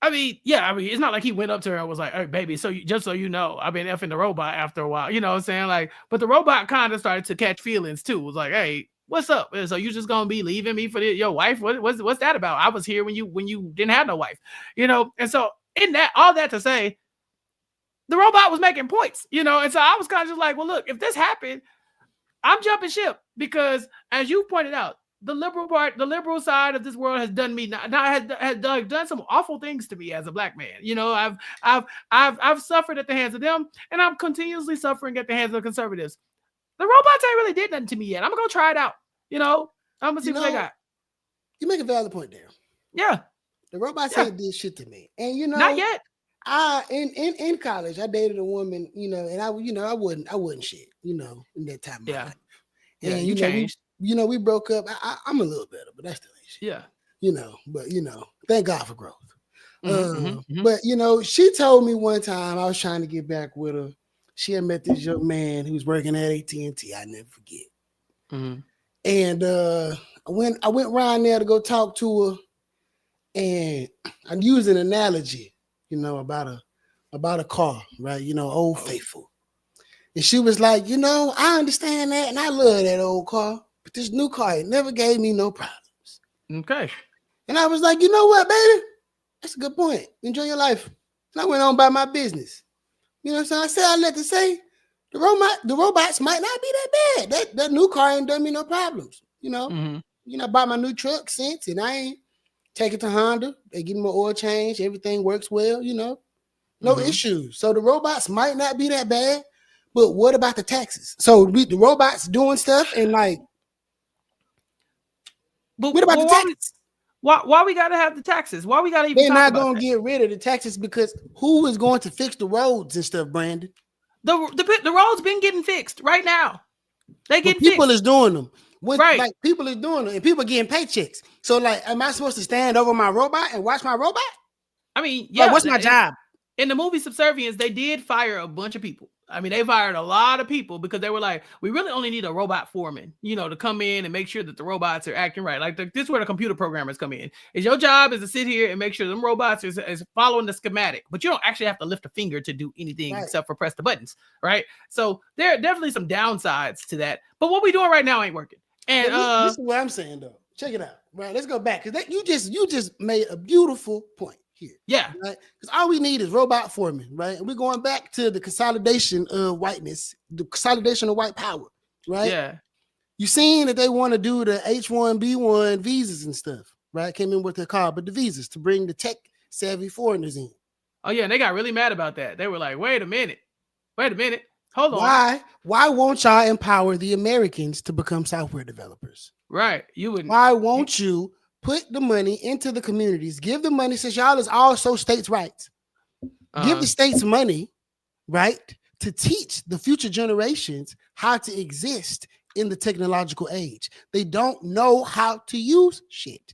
I mean, it's not like he went up to her and was like, hey, baby, just so you know, I've been effing the robot after a while. You know what I'm saying? Like, but the robot kind of started to catch feelings too. It was like, hey, what's up? So you just gonna be leaving me for your wife? What's that about? I was here when you didn't have no wife, you know? And so in that, all that to say, the robot was making points, you know? And so I was kind of just like, well, look, if this happened, I'm jumping ship because as you pointed out, the liberal side of this world has done me has done some awful things to me as a black man. You know, I've suffered at the hands of them, and I'm continuously suffering at the hands of the conservatives. The robots ain't really did nothing to me yet. I'm gonna go try it out. You know, I'm gonna see what they got. You make a valid point there. Yeah, the robots ain't did shit to me, and you know, not yet. In college, I dated a woman, you know, and I wasn't shit, you know, in that time of my life. Yeah, you changed. We broke up. I'm a little better, but that's still ain't shit. Yeah. You know, but thank God for growth. But you know, she told me one time I was trying to get back with her. She had met this young man who was working at AT&T. I never forget. And I went around there to go talk to her, and I'm using an analogy, you know, about a car, right? You know, Old Faithful. And she was like, you know, I understand that, and I love that old car. But this new car, it never gave me no problems. Okay. And I was like, you know what, baby? That's a good point. Enjoy your life. And I went on about my business. You know, so I said, I let to say, the robots might not be that bad. That new car ain't done me no problems. You know, I bought my new truck since, and I ain't take it to Honda. They give me my oil change. Everything works well, you know. No issues. So the robots might not be that bad. But what about the taxes? So the robots doing stuff and like, but what about the taxes? Why we gotta have the taxes? Why we gotta even They're talk not about gonna that? get rid of the taxes because who is going to fix the roads and stuff, Brandon? The roads been getting fixed right now. They But getting people fixed. is doing them. When Right. like people is doing them and people getting paychecks. So like, am I supposed to stand over my robot and watch my robot? I mean, Like, yeah. what's my job? In the movie Subservience, they did fire a bunch of people. I mean, they fired a lot of people because they were like, we really only need a robot foreman, to come in and make sure that the robots are acting right. Like, this is where the computer programmers come in. Is your job is to sit here and make sure them robots is following the schematic, but you don't actually have to lift a finger to do anything Right. except for press the buttons, right? So there are definitely some downsides to that. But what we're doing right now ain't working. And this is what I'm saying though. Check it out. Right. Let's go back because you just made a beautiful point. Here, yeah, right? Because all we need is robot foremen, right? And we're going back to the consolidation of whiteness, the consolidation of white power, right? Yeah. You seen that they want to do the H-1B1 visas and stuff, right? Came in what they're called, but the visas to bring the tech savvy foreigners in. Oh yeah, and they got really mad about that. They were like, wait a minute, hold on. Why won't y'all empower the Americans to become software developers? Right. You wouldn't. Why won't you put the money into the communities? Give the money, since y'all is also states' rights. Give the states money, right, to teach the future generations how to exist in the technological age. They don't know how to use shit.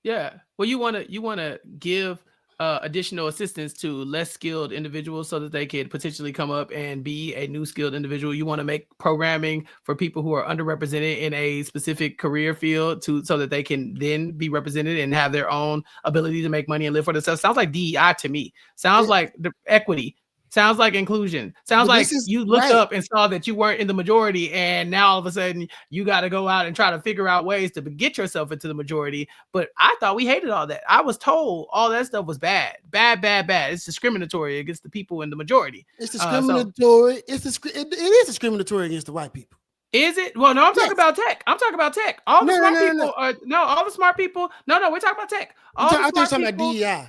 Yeah. Well, you want to give additional assistance to less skilled individuals so that they could potentially come up and be a new skilled individual. You want to make programming for people who are underrepresented in a specific career field so that they can then be represented and have their own ability to make money and live for themselves. Sounds like DEI to me. Sounds like the equity. Sounds like inclusion. Sounds like you looked up and saw that you weren't in the majority, and now all of a sudden you got to go out and try to figure out ways to get yourself into the majority. But I thought we hated all that. I was told all that stuff was bad. It's discriminatory against the people in the majority. It's discriminatory. It is discriminatory against the white people. Is it? Well, no, I'm talking about tech. All the smart people are all the smart people. No, we're talking about tech. I'm talking about DEI.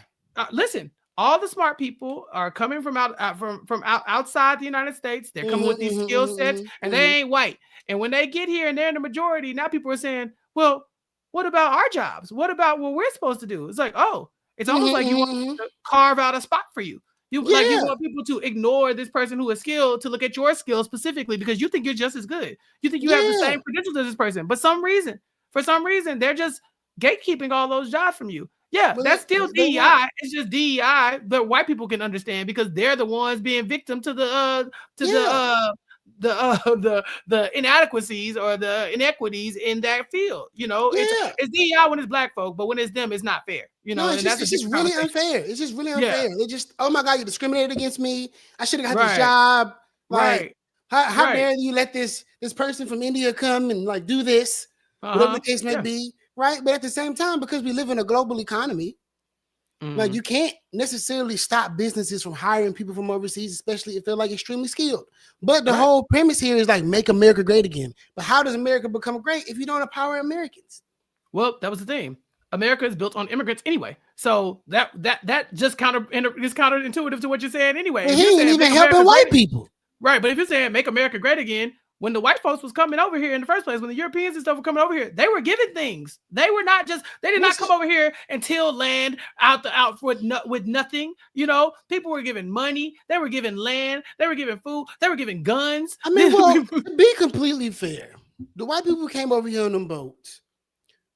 Listen. All the smart people are coming from outside the United States. They're coming with these skill sets, and they ain't white. And when they get here and they're in the majority, now people are saying, well, what about our jobs? What about what we're supposed to do? It's like, oh, it's almost like you want to carve out a spot for you. You want people to ignore this person who is skilled to look at your skills specifically because you think you're just as good. You think you have the same credentials as this person. But for some reason, they're just gatekeeping all those jobs from you. Yeah, that's still DEI. It's just DEI, but white people can understand because they're the ones being victim to the inadequacies or the inequities in that field. It's DEI when it's black folk, but when it's them, it's not fair. It's just really unfair. It's just really unfair. They just, oh my God, you discriminated against me. I should have got this job. Like, how dare you let this person from India come and like do this, whatever the case may be. Right. But at the same time, because we live in a global economy, like you can't necessarily stop businesses from hiring people from overseas, especially if they're like extremely skilled. But the whole premise here is like make America great again. But how does America become great if you don't empower Americans? Well, that was the thing. America is built on immigrants anyway. So that just is counterintuitive to what you're saying anyway. And he ain't even helping white people. Right. But if you're saying make America great again, when the white folks was coming over here in the first place, when the Europeans and stuff were coming over here, they were given things. They did not come over here and till land out with nothing. People were given money. They were given land. They were given food. They were given guns. I mean, well, to be completely fair, the white people who came over here on them boats,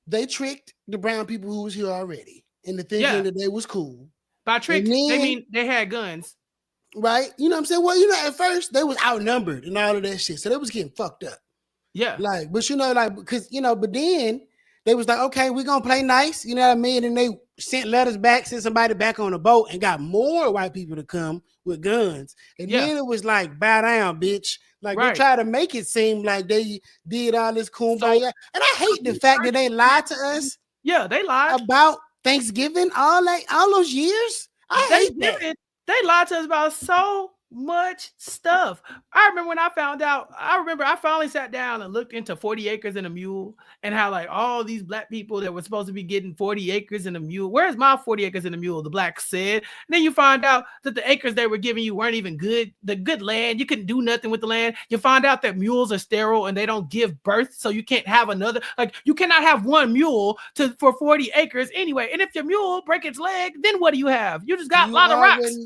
they tricked the brown people who was here already into thinking that they was cool. By tricked, they mean they had guns. Right? You know what I'm saying? Well, at first they was outnumbered and all of that shit. So they was getting fucked up. Yeah. Like, but because, but then they was like, okay, we're going to play nice. You know what I mean? And they sent somebody back on a boat and got more white people to come with guns. And then it was like, bow down, bitch. Like they try to make it seem like they did all this kumbaya. And I hate the fact that they lied to us. Yeah, they lied. About Thanksgiving all those years. I hate that. They lied to us about so much stuff. I remember when I found out, I finally sat down and looked into 40 acres and a mule and how like all these black people that were supposed to be getting 40 acres and a mule. Where's my 40 acres and a mule? The blacks said. And then you find out that the acres they were giving you weren't even good. The good land, you couldn't do nothing with the land. You find out that mules are sterile and they don't give birth. So you can't have another, like you cannot have one mule for 40 acres anyway. And if your mule break its leg, then what do you have? You just got a lot of rocks.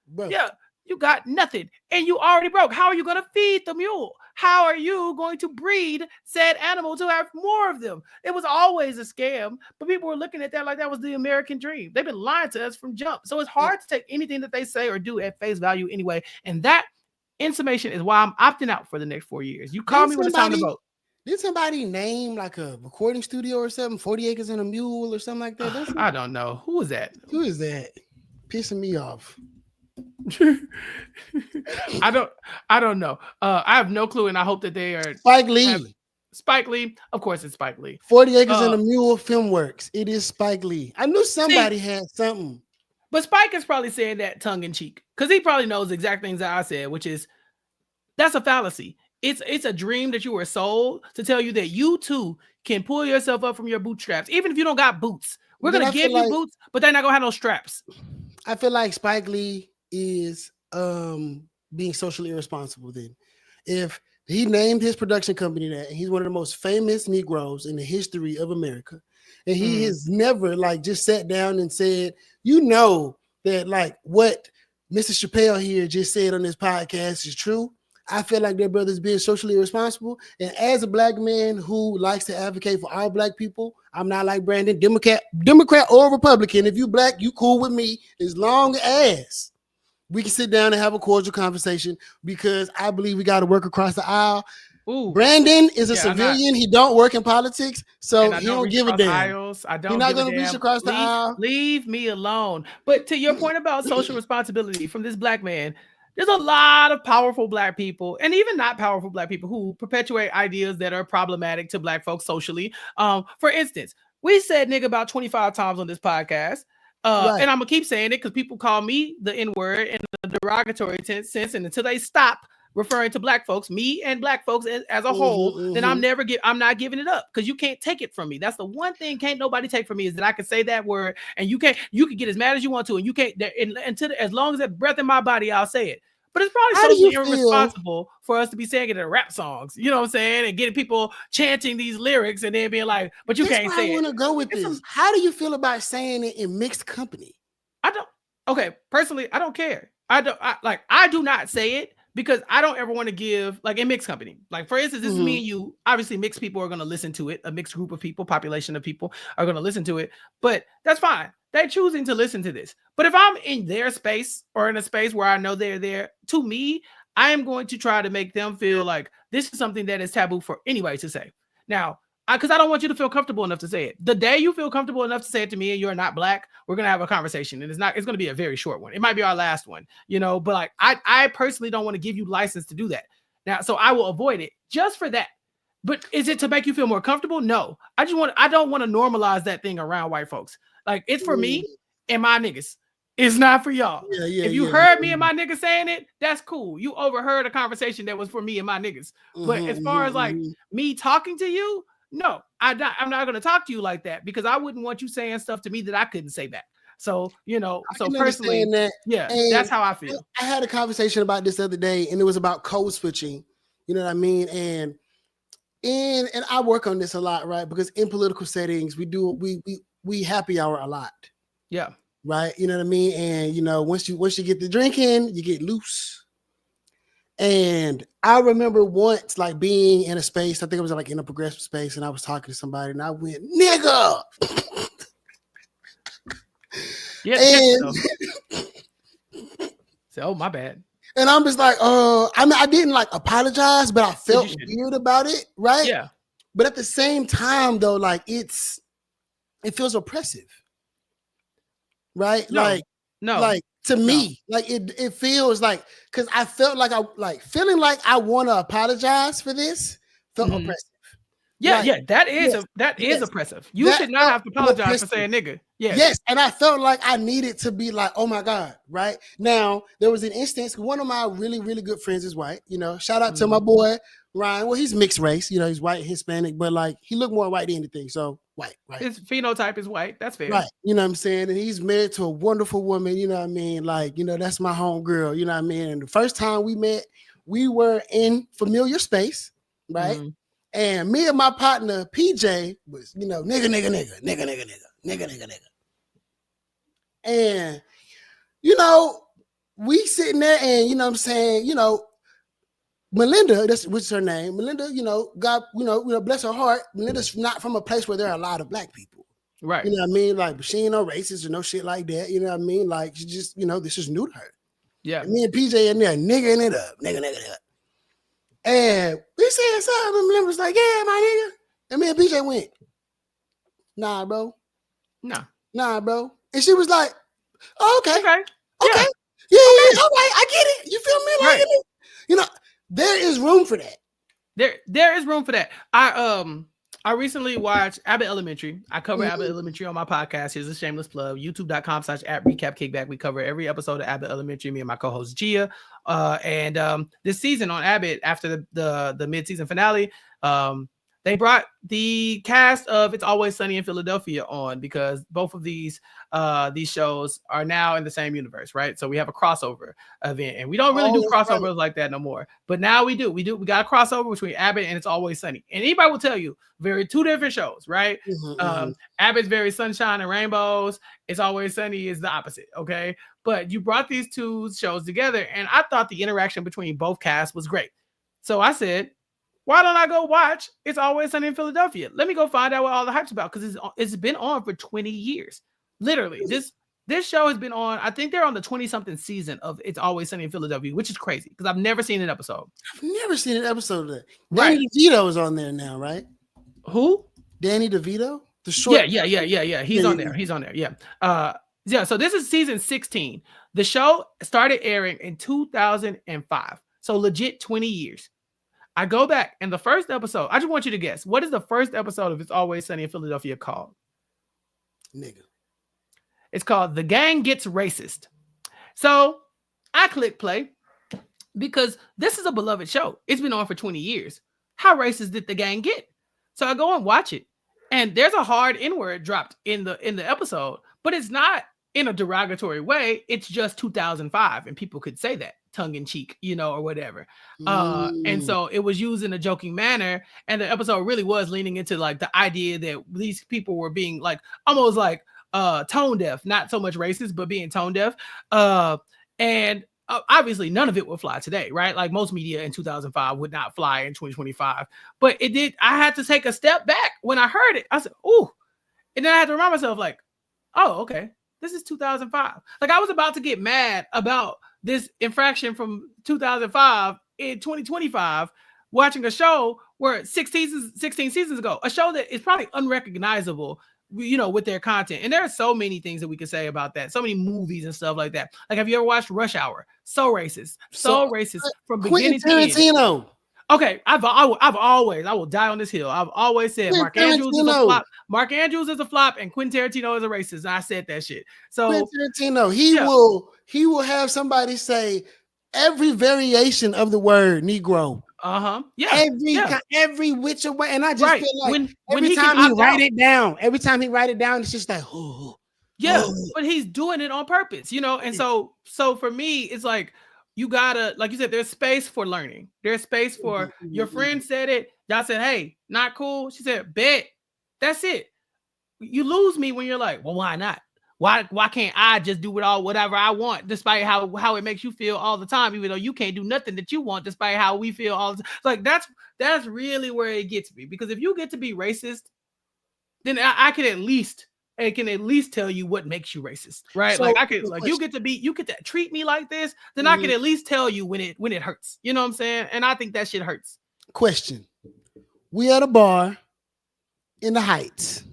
Broke. Yeah, you got nothing and you already broke. How are you going to feed the mule? How are you going to breed said animal to have more of them? It was always a scam, but people were looking at that like that was the American dream. They've been lying to us from jump. So it's hard to take anything that they say or do at face value anyway. And that, in summation, is why I'm opting out for the next 4 years. You call me when it's time to vote. Did somebody name like a recording studio or something, 40 acres and a mule or something like that? I don't know. Who is that? Who is that? Pissing me off. I don't know. I have no clue, and I hope that they are Spike Lee. Spike Lee, of course, it's Spike Lee. 40 Acres and a Mule Filmworks. It is Spike Lee. I knew somebody had something. But Spike is probably saying that tongue in cheek because he probably knows the exact things that I said, which is that's a fallacy. It's a dream that you were sold to tell you that you too can pull yourself up from your bootstraps, even if you don't got boots. We're gonna give you boots, but they're not gonna have no straps. I feel like Spike Lee is being socially irresponsible. Then, if he named his production company that, and he's one of the most famous Negroes in the history of America, and he has never like just sat down and said, you know, that like what Mr. Chappelle here just said on this podcast is true. I feel like their brother's being socially irresponsible. And as a black man who likes to advocate for all black people, I'm not like Brandon, Democrat or Republican. If you black, you cool with me as long as we can sit down and have a cordial conversation, because I believe we got to work across the aisle. Ooh. Brandon is a civilian. He don't work in politics, so he don't give a damn. Aisles. I don't. He's not going to reach across the aisle. Leave me alone. But to your point about social responsibility from this black man, there's a lot of powerful black people and even not powerful black people who perpetuate ideas that are problematic to black folks socially. For instance, we said nigga about 25 times on this podcast. Right. And I'm gonna keep saying it because people call me the N-word in a derogatory sense, and until they stop referring to black folks, me and black folks as a whole, then I'm not giving it up, because you can't take it from me. That's the one thing can't nobody take from me, is that I can say that word and you can get as mad as you want to, and you can't until as long as there's breath in my body, I'll say it. But it's probably socially irresponsible for us to be saying it in rap songs, you know what I'm saying, and getting people chanting these lyrics and then being like, but you can't say it. I want to go with this. How do you feel about saying it in mixed company? Personally, I don't care. I do not say it because I don't ever want to give, like, in mixed company. Like, for instance, this is me and you. Obviously, mixed people are going to listen to it. A mixed group of people, population of people are going to listen to it. But that's fine. They're choosing to listen to this. But if I'm in their space or in a space where I know they're there, to me, I am going to try to make them feel like this is something that is taboo for anybody to say. Now, because I don't want you to feel comfortable enough to say it. The day you feel comfortable enough to say it to me and you're not black, we're going to have a conversation. And it's going to be a very short one. It might be our last one, you know, but like, I personally don't want to give you license to do that. Now, so I will avoid it just for that. But is it to make you feel more comfortable? No, I don't want to normalize that thing around white folks. Like, it's for me and my niggas. It's not for y'all. If you heard me and my niggas saying it, that's cool. You overheard a conversation that was for me and my niggas. But as far as like me talking to you, no, I'm not going to talk to you like that, because I wouldn't want you saying stuff to me that I couldn't say back. So, you know, so personally, that's how I feel. I had a conversation about this the other day, and it was about code switching. You know what I mean? And I work on this a lot, right? Because in political settings, we happy hour a lot. Yeah. Right. You know what I mean? And, you know, once you get the drinking, you get loose. And I remember once like being in a space, I think it was like in a progressive space, and I was talking to somebody and I went, nigga. So, oh, my bad. And I'm just like, I didn't like apologize, but I felt weird about it. Right. Yeah. But at the same time though, like it feels oppressive. Right? Like to me, like it feels like, because I felt like feeling like I want to apologize for this felt oppressive. Yeah, like, that is oppressive. You should not have to apologize for saying nigga. Yes, and I felt like I needed to be like, oh my God, right? Now, there was an instance, one of my really, really good friends is white, shout out to my boy, Ryan. Well, he's mixed race, he's white, Hispanic, but like he looked more white than anything, so white, right? His phenotype is white, that's fair. Right, you know what I'm saying? And he's married to a wonderful woman, you know what I mean? Like, that's my home girl, you know what I mean? And the first time we met, we were in familiar space, right? And me and my partner, PJ, was, nigga. And, we sitting there and, you know what I'm saying, Melinda, which is her name, Melinda, God, bless her heart. Melinda's not from a place where there are a lot of black people. Right. You know what I mean? Like, she ain't no racist or no shit like that. You know what I mean? Like, she just, this is new to her. Yeah. And me and PJ in there, niggering it up. And we said something, and Melinda was like, yeah, my nigga. And me and PJ went, nah, bro. Nah, bro. And she was like, oh, okay. Yeah. All right, I get it. You feel me? Like, there is room for that. There is room for that. I recently watched Abbott Elementary. I cover Abbott Elementary on my podcast. Here's a shameless plug. YouTube.com/@recapkickback. We cover every episode of Abbott Elementary, me and my co-host Gia. And this season on Abbott, after the mid-season finale, they brought the cast of It's Always Sunny in Philadelphia on, because both of these shows are now in the same universe, right? So we have a crossover event, and we don't really do crossovers like that no more. But now we do. We got a crossover between Abbott and It's Always Sunny. And anybody will tell you, two different shows, right? Abbott's very sunshine and rainbows. It's Always Sunny is the opposite, okay? But you brought these two shows together, and I thought the interaction between both casts was great. So I said, why don't I go watch It's Always Sunny in Philadelphia? Let me go find out what all the hype's about, because it's been on for 20 years. Literally, this show has been on. I think they're on the 20-something season of It's Always Sunny in Philadelphia, which is crazy because I've never seen an episode. I've never seen an episode of that. Danny DeVito is on there now, right? Who? Danny DeVito? The short. Yeah. He's on there. Yeah. So this is season 16. The show started airing in 2005. So legit 20 years. I go back, and the first episode, I just want you to guess. What is the first episode of It's Always Sunny in Philadelphia called? Nigga. It's called The Gang Gets Racist. So I click play because this is a beloved show. It's been on for 20 years. How racist did the gang get? So I go and watch it. And there's a hard N-word dropped in the episode, but it's not in a derogatory way. It's just 2005, and people could say that tongue in cheek, or whatever. And so it was used in a joking manner, and the episode really was leaning into like the idea that these people were being like almost like tone deaf, not so much racist, but being tone deaf. And obviously none of it would fly today, right? Like most media in 2005 would not fly in 2025, but it did. I had to take a step back when I heard it. I said, ooh. And then I had to remind myself like, oh, okay, this is 2005. Like I was about to get mad about this infraction from 2005 in 2025, watching a show where 16 seasons ago, a show that is probably unrecognizable, with their content. And there are so many things that we could say about that. So many movies and stuff like that. Like, have you ever watched Rush Hour? So racist from beginning to end. Okay, I will die on this hill. I've always said Mark Andrews is a flop. Mark Andrews is a flop, and Quentin Tarantino is a racist. And I said that shit. So Quentin Tarantino, he will have somebody say every variation of the word Negro. Yeah. Every which way. And I just feel like every time he write it down, it's just like, oh. Yeah, but he's doing it on purpose, And so for me, it's like, you gotta, like you said, there's space for learning. There's space for your friend said it. Y'all said, hey, not cool. She said, bet. That's it. You lose me when you're like, well, why not? Why can't I just do whatever I want, despite how it makes you feel all the time, even though you can't do nothing that you want, despite how we feel all the time. Like that's really where it gets me. Because if you get to be racist, then I can at least tell you what makes you racist, right? So, like I could, like you get to treat me like this, then I can at least tell you when it hurts. You know what I'm saying? And I think that shit hurts. Question: we at a bar in the Heights,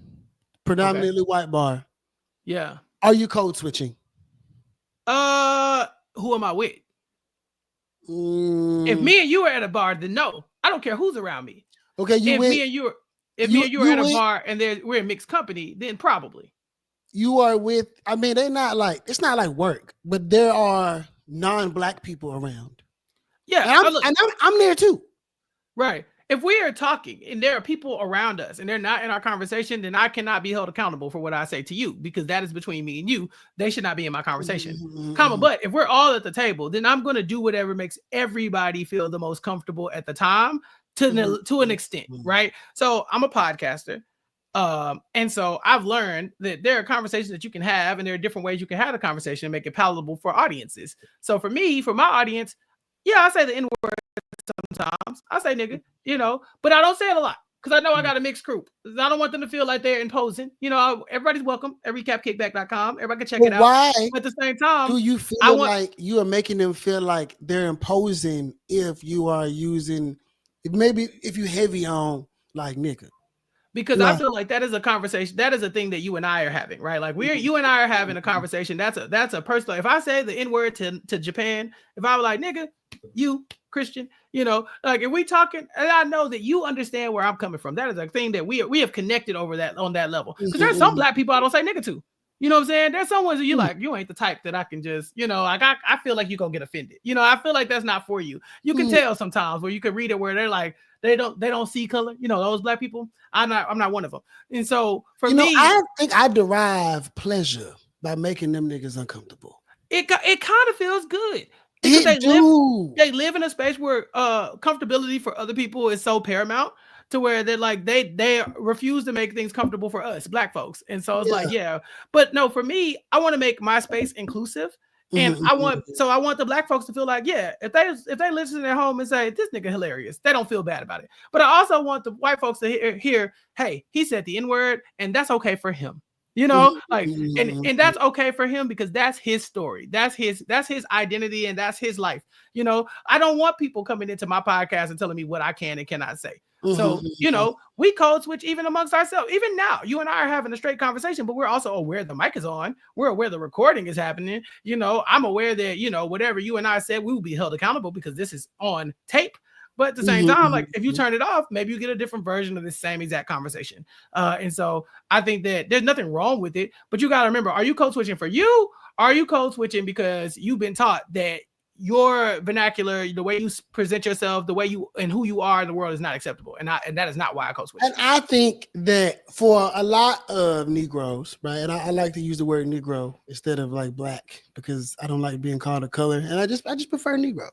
predominantly white bar. Yeah. Are you code switching? Who am I with? If me and you are at a bar, then no. I don't care who's around me. Okay, If me and you are at a bar and we're in mixed company, then probably. you are with, I mean, they're not like, it's not like work, but there are non-black people around. Yeah, And I'm there too. right. If we are talking and there are people around us and they're not in our conversation, then I cannot be held accountable for what I say to you because that is between me and you. They should not be in my conversation. But if we're all at the table, then I'm going to do whatever makes everybody feel the most comfortable at the time to an extent, right? So I'm a podcaster. And so I've learned that there are conversations that you can have and there are different ways you can have a conversation and make it palatable for audiences. So for me, for my audience, yeah, I say the N word sometimes. I say nigga, but I don't say it a lot because I know I got a mixed group. I don't want them to feel like they're imposing. Everybody's welcome at recapkickback.com. Everybody can check it out. Why at the same time, do you feel like you are making them feel like they're imposing if you are using, if you heavy on like nigga? Because I feel like that is a conversation. That is a thing that you and I are having, right? Like you and I are having a conversation. That's a personal. If I say the N word to Japan, if I were like nigga, you Christian, like if we talking, and I know that you understand where I'm coming from. That is a thing that we have connected over that on that level. Because there's some black people I don't say nigga to. You know what I'm saying? There's some ones that you like, you ain't the type that I can just, like I feel like you're gonna get offended. I feel like that's not for you. You can tell sometimes where you can read it where they're like, they don't see color. Those black people. I'm not one of them. And so for me, I think I derive pleasure by making them niggas uncomfortable. It kind of feels good. Because they live in a space where comfortability for other people is so paramount to where they're like they refuse to make things comfortable for us black folks. And so it's like, yeah. But no, for me, I want to make my space inclusive. And I want the black folks to feel like, yeah, if they listen at home and say this nigga hilarious, they don't feel bad about it. But I also want the white folks to hear, hey, he said the N-word, and that's okay for him. And that's okay for him because that's his story. That's his identity and that's his life. I don't want people coming into my podcast and telling me what I can and cannot say. So, we code switch even amongst ourselves. Even now, you and I are having a straight conversation, but we're also aware the mic is on. We're aware the recording is happening. I'm aware that, whatever you and I said, we will be held accountable because this is on tape. But at the same time, like if you turn it off, maybe you get a different version of the same exact conversation. And so I think that there's nothing wrong with it. But you got to remember, are you code switching for you? Are you code switching because you've been taught that your vernacular, the way you present yourself, the way you and who you are in the world is not acceptable? And that is not why I code switch. And I think that for a lot of Negroes, right, and I like to use the word Negro instead of like black because I don't like being called a color, and I just prefer Negro.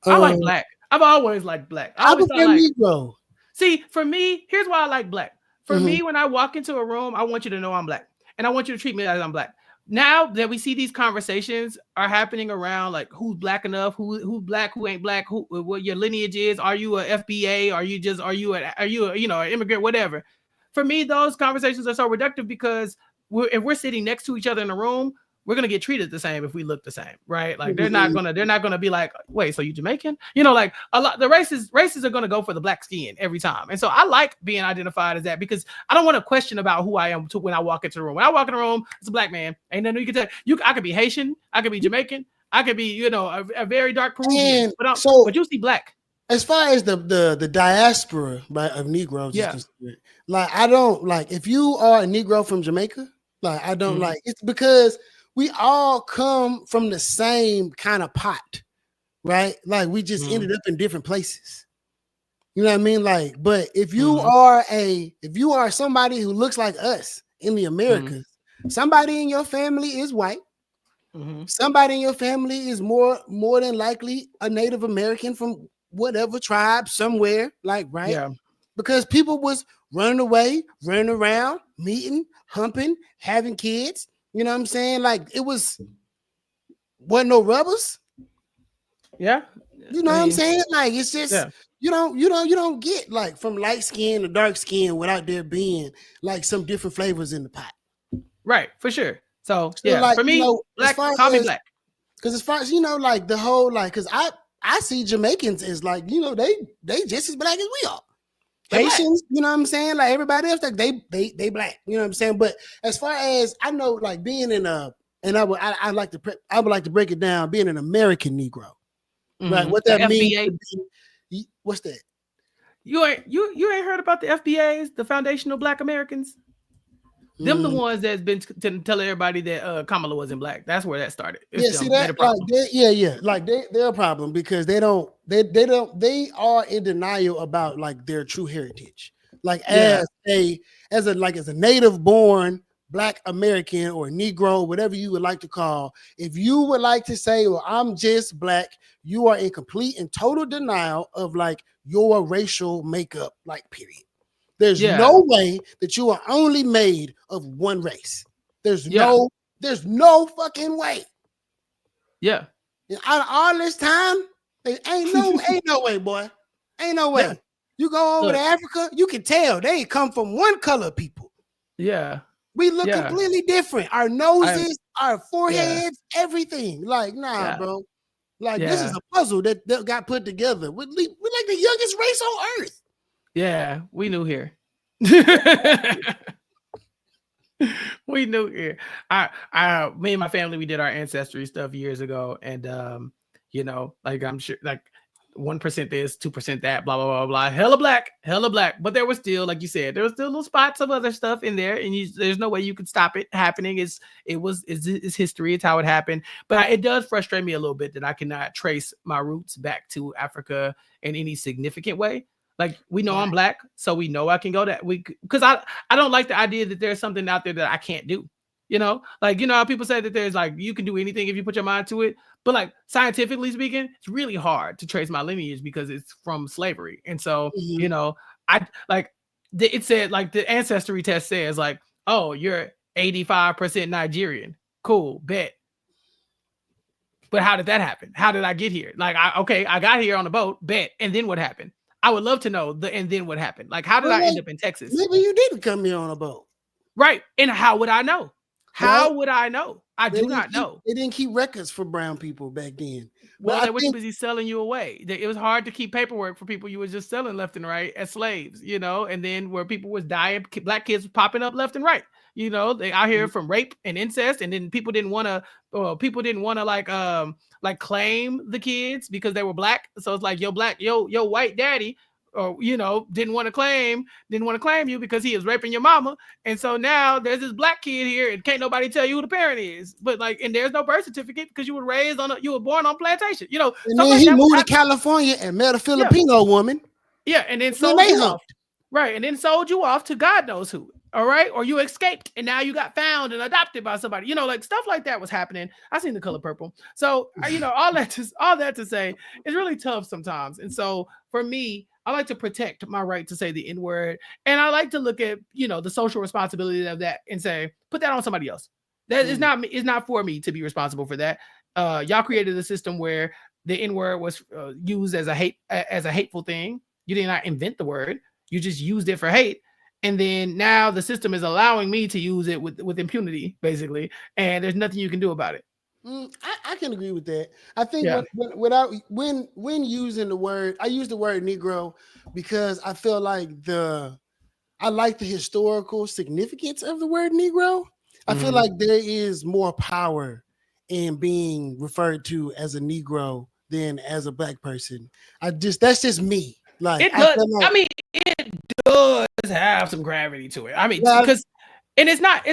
I like black. I've always liked black. I prefer Negro. See, for me, here's why I like black. For me, when I walk into a room, I want you to know I'm black, and I want you to treat me as I'm black. Now that we see these conversations are happening around like who's black enough, who's black, who ain't black, what your lineage is, are you a FBA, are you an immigrant, whatever. For me, those conversations are so reductive because if we're sitting next to each other in a room, we're gonna get treated the same if we look the same, right? Like they're not gonna be like, wait, so you Jamaican? Like a lot the races are gonna go for the black skin every time. And so I like being identified as that because I don't want to question about who I am when I walk into the room. When I walk in the room, it's a black man. Ain't nothing you can tell. I could be Haitian, I could be Jamaican, I could be, a very dark Peruvian, but you see black. As far as the diaspora, right, of Negroes, like I don't like if you are a Negro from Jamaica, like I don't like it's because we all come from the same kind of pot, right? Like we just ended up in different places. You know what I mean? Like, but if you are somebody who looks like us in the Americas, somebody in your family is white. Somebody in your family is more than likely a Native American from whatever tribe somewhere, like, right? Yeah. Because people was running away, running around, meeting, humping, having kids. You know what I'm saying? Like it wasn't no rubbers. Yeah. You know what I'm saying? Like it's just you don't get like from light skin to dark skin without there being like some different flavors in the pot. Right, for sure. So yeah, like, for me, black, call me black. Because as far as like the whole like, because I see Jamaicans as like they just as black as we are. Haitians, you know what I'm saying? Like everybody else, like they black, you know what I'm saying? But as far as I know, like being in I would like to break it down, being an American Negro, right? What that means? What's that? You ain't heard about the FBAs, the Foundational Black Americans? Them the ones that's been telling everybody that Kamala wasn't black. That's where that started. It's Yeah, them. see They the that, like, problem. like they're a problem because they are in denial about like their true heritage. Like Yeah. as a native born Black American or Negro, whatever you would like to call, if you would like to say, well, I'm just Black, you are in complete and total denial of like your racial makeup, like, period. There's Yeah. no way that you are only made of one race. There's Yeah. no fucking way. Yeah. And out of all this time, ain't no way, boy. Ain't no way. Yeah. You go over to Look. Africa, you can tell they come from one color people. Yeah. We look Yeah. completely different. Our noses, our foreheads, everything. Like, nah, Yeah. bro. Like, this is Yeah. a puzzle that got put together. We're like the youngest race on earth. Yeah. We knew here. We knew here. Me and my family, we did our ancestry stuff years ago, and you know, like I'm sure, like 1% this, 2% that, blah blah blah blah. Hella black. But there was still, like you said, there was still little spots of other stuff in there, and there's no way you could stop it happening. It's history. It's how it happened. But it does frustrate me a little bit that I cannot trace my roots back to Africa in any significant way. Like, we know I'm Black, so we know I can go that we, because I don't like the idea that there's something out there that I can't do. You know, like, you know how people say that there's like, you can do anything if you put your mind to it. But like, scientifically speaking, it's really hard to trace my lineage because it's from slavery. And so, you know, it said, like, the ancestry test says like, oh, you're 85% Nigerian. Cool, bet. But how did that happen? How did I get here? Like, I got here on a boat, bet. And then what happened? I would love to know and then what happened? Like, how did I end up in Texas? Maybe you didn't come here on a boat. Right. And how would I know? How would I know? I do not know. They didn't keep records for brown people back then. Well, they were too busy selling you away. It was hard to keep paperwork for people you were just selling left and right as slaves, you know, and then where people was dying, Black kids popping up left and right. You know, they out here from rape and incest, and then people didn't want to like claim the kids because they were Black. So it's like, your white daddy, or, you know, didn't want to claim you because he is raping your mama. And so now there's this Black kid here, and can't nobody tell you who the parent is. But like, and there's no birth certificate because you were born on plantation, you know. And then he moved to California and met a Filipino woman. Yeah, and then sold you off. Right, and then sold you off to God knows who. All right, or you escaped and now you got found and adopted by somebody. You know, like, stuff like that was happening. I seen The Color Purple. So, you know, all that to say, it's really tough sometimes. And so for me, I like to protect my right to say the N-word, and I like to look at, you know, the social responsibility of that and say, put that on somebody else. That is not for me to be responsible for that. Y'all created a system where the N-word was used as a hateful thing. You did not invent the word. You just used it for hate. And then now the system is allowing me to use it with impunity, basically, and there's nothing you can do about it. I can agree with that. I think when using the word, I use the word Negro because I feel like I like the historical significance of the word Negro. I feel like there is more power in being referred to as a Negro than as a Black person. That's just me. Like, it does have some gravity to it. I mean, because, and it's not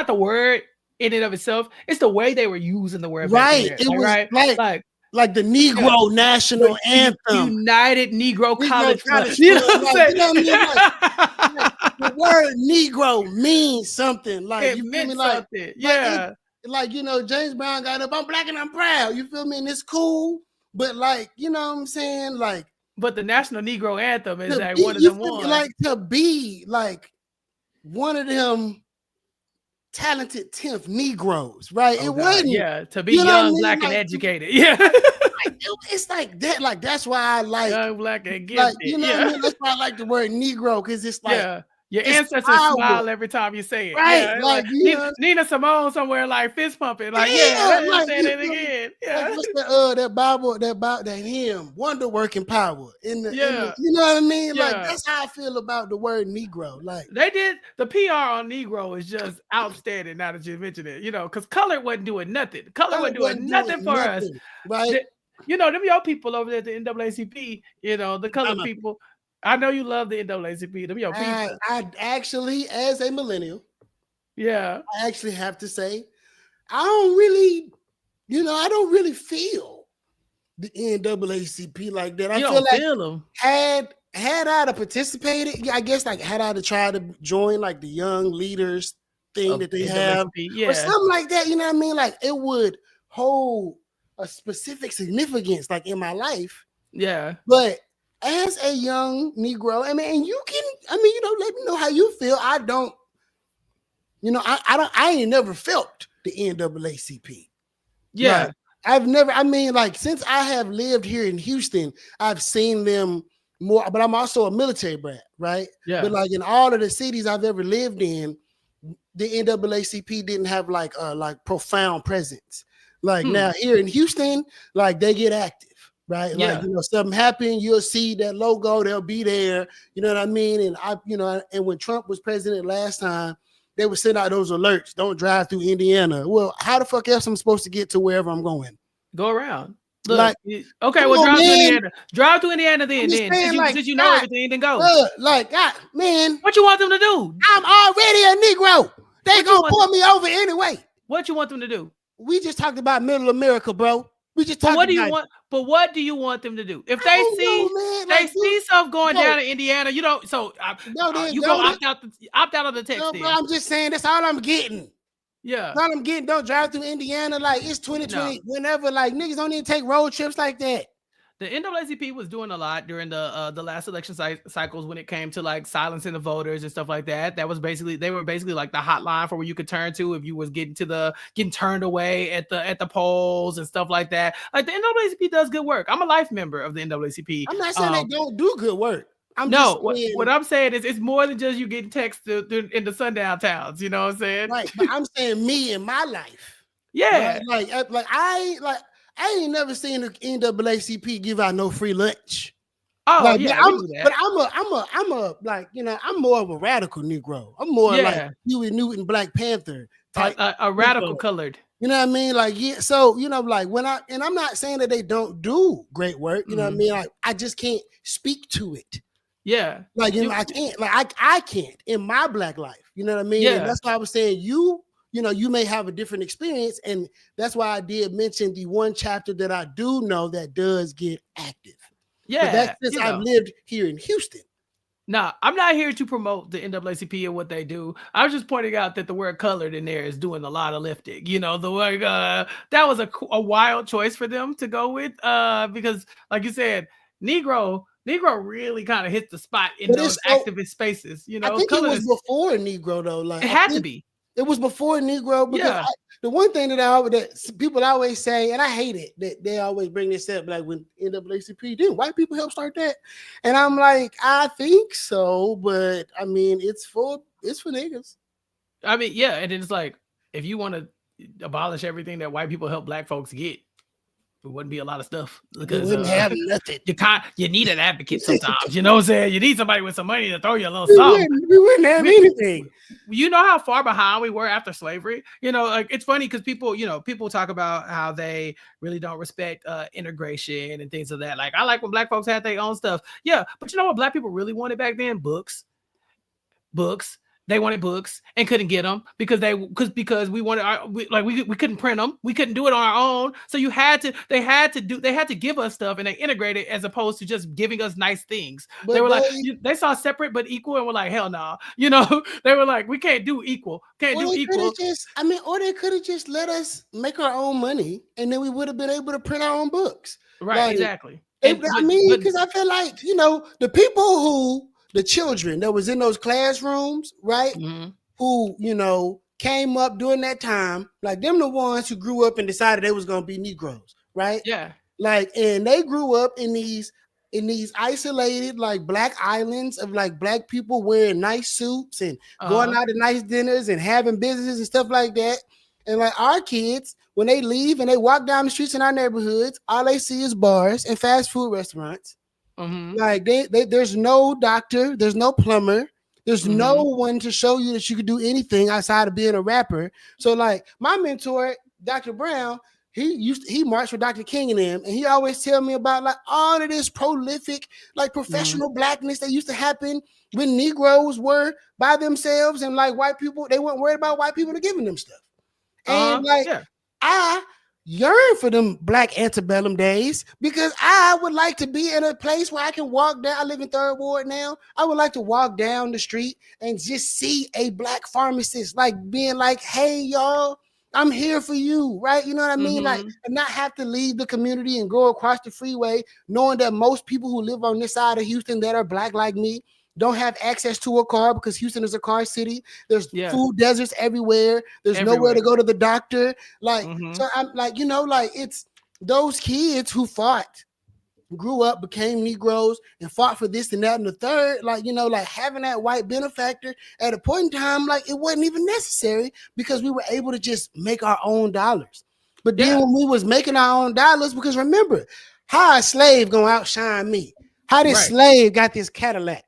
the word in and of itself. It's the way they were using the word. Right. It was like the Negro national anthem, United Negro College Fund. You know what I mean? The word Negro means something. Like, it you meant feel me? Like, something. Yeah. Like, you know, James Brown got up, I'm Black and I'm proud. You feel me? And it's cool. But like, you know what I'm saying? Like, but the National Negro Anthem is like one of them ones. Like, to be like one of them talented 10th Negroes, right? Oh, it wasn't. To be young, Black, and educated. Yeah. It's like that. Like, that's why I like young, Black, and gifted. Like, you know what I mean? That's why I like the word Negro, because it's like, your ancestors smile every time you say it. Right. Yeah, like Nina Simone somewhere, like, fist pumping. Like, like, saying it again. Yeah. Like, what's that Bible, that hymn, wonder working power. In the, you know what I mean? Like, that's how I feel about the word Negro. Like, they did the PR on Negro is just outstanding now that you mentioned it, you know, because color wasn't doing nothing. Color wasn't doing nothing for us. Right. You know, them your people over there at the NAACP, you know, the colored people. I know you love the NAACP. Them your people. I actually, as a millennial, Yeah. I actually have to say, I don't really, I don't really feel the NAACP like that. I You feel don't like feel them. had I to participated, I guess like had I to try to join like the young leaders thing Of that they have NAACP. or Yeah. something like that, you know what I mean? Like it would hold a specific significance like in my life. Yeah. But as a young Negro, I mean, and you can, I mean, let me know how you feel. I don't, I ain't never felt the NAACP. Like Yeah. I've never, I mean, like since I have lived here in Houston, I've seen them more, but I'm also a military brat, right? But Yeah. like in all of the cities I've ever lived in, the NAACP didn't have like profound presence. Like now here in Houston, like they get active, right? Like Yeah. something happen, you'll see that logo, they'll be there. You know what I mean? And and when Trump was president last time, they would send out those alerts. Don't drive through Indiana. Well, how the fuck else am I supposed to get to wherever I'm going? Go around. Look. Like, Okay. come Well, on, drive to man. Indiana. Drive to Indiana then. I'm just Then saying, like, since you know God, everything, then go. God, man. What you want them to do? I'm already a Negro. They What you gonna want? pull me over anyway. What you want them to do? We just talked about Middle America, bro. We just But talked what do you about. want? But what do you want them to do? If I they don't see know, man. they Like, see stuff going bro, down in Indiana, you don't. So then you go don't. opt out of the text. No, bro. Then I'm just saying that's all I'm getting. yeah. That's all I'm getting. Don't drive through Indiana. Like it's 2020. No. Whenever, like niggas don't even take road trips like that. The NAACP was doing a lot during the last election cycles when it came to like silencing the voters and stuff like that. That was basically they were basically like the hotline for where you could turn to if you was getting turned away at the polls and stuff like that. Like the NAACP does good work. I'm a life member of the NAACP. I'm not saying they don't do good work. I'm No, just saying, what I'm saying is it's more than just you getting text in the sundown towns. You know what I'm saying? right. But I'm saying me in my life. Yeah. Right? I ain't never seen the NAACP give out no free lunch. Oh Like, yeah, but we do that. I'm a like I'm more of a radical Negro. I'm more like Huey Newton, Black Panther type. A radical colored. You know what I mean? Like yeah. So like I'm not saying that they don't do great work. You know what I mean? Like I just can't speak to it. Yeah. Like I can't. Like I can't in my Black life. You know what I mean? Yeah. And that's why I was saying you may have a different experience, and that's why I did mention the one chapter that I do know that does get active. Yeah, that's since I've lived here in Houston. Nah, I'm not here to promote the NAACP and what they do. I was just pointing out that the word "colored" in there is doing a lot of lifting. The word that was a wild choice for them to go with because, like you said, Negro really kind of hit the spot in those activist spaces. I think it was before Negro though. Like it had to be. It was before Negro because the one thing that people always say, and I hate it, that they always bring this up, like when NAACP, didn't white people help start that? And I'm like, I think so, but I mean, it's for niggas. I mean, yeah, and it's like if you want to abolish everything that white people help Black folks get, it wouldn't be a lot of stuff because we wouldn't have nothing. You need an advocate sometimes. You know what I'm saying? You need somebody with some money to throw you a little something. We wouldn't have anything. You know how far behind we were after slavery? Like it's funny because people talk about how they really don't respect integration and things of that. Like I like when Black folks had their own stuff. Yeah, but you know what Black people really wanted back then? Books. They wanted books and couldn't get them because we wanted we couldn't print them. We couldn't do it on our own. So they had to give us stuff and they integrated as opposed to just giving us nice things. But they were they saw separate but equal and were like, hell no. They were like, we can't do equal. Or they could have just let us make our own money and then we would have been able to print our own books. Right, exactly. Because I feel like, the people the children that was in those classrooms, right? Mm-hmm. Who, came up during that time, like them the ones who grew up and decided they was going to be Negroes, right? Yeah. Like, and they grew up in these isolated, like Black islands of like Black people wearing nice suits and going out to nice dinners and having businesses and stuff like that. And like our kids, when they leave and they walk down the streets in our neighborhoods, all they see is bars and fast food restaurants. Mm-hmm. Like there's no doctor, there's no plumber, there's no one to show you that you could do anything outside of being a rapper. So like my mentor, Dr. Brown, he marched with Dr. King and them, and he always tell me about like all of this prolific, like professional blackness that used to happen when Negroes were by themselves, and like white people, they weren't worried about white people to giving them stuff. And like I yearn for them black antebellum days because I would like to be in a place where I can walk down. I live in Third Ward now. I would like to walk down the street and just see a black pharmacist, like being like, "Hey, y'all, I'm here for you," right? You know what I mean? Like, and not have to leave the community and go across the freeway, knowing that most people who live on this side of Houston that are black like me don't have access to a car because Houston is a car city. There's food deserts everywhere. There's nowhere to go to the doctor. Like, so I'm like, you know, like it's those kids who fought, grew up, became Negroes, and fought for this and that and the third. Like, you know, like having that white benefactor at a point in time, like it wasn't even necessary because we were able to just make our own dollars. But then when we was making our own dollars, because remember, how a slave gonna outshine me? How this slave got this Cadillac?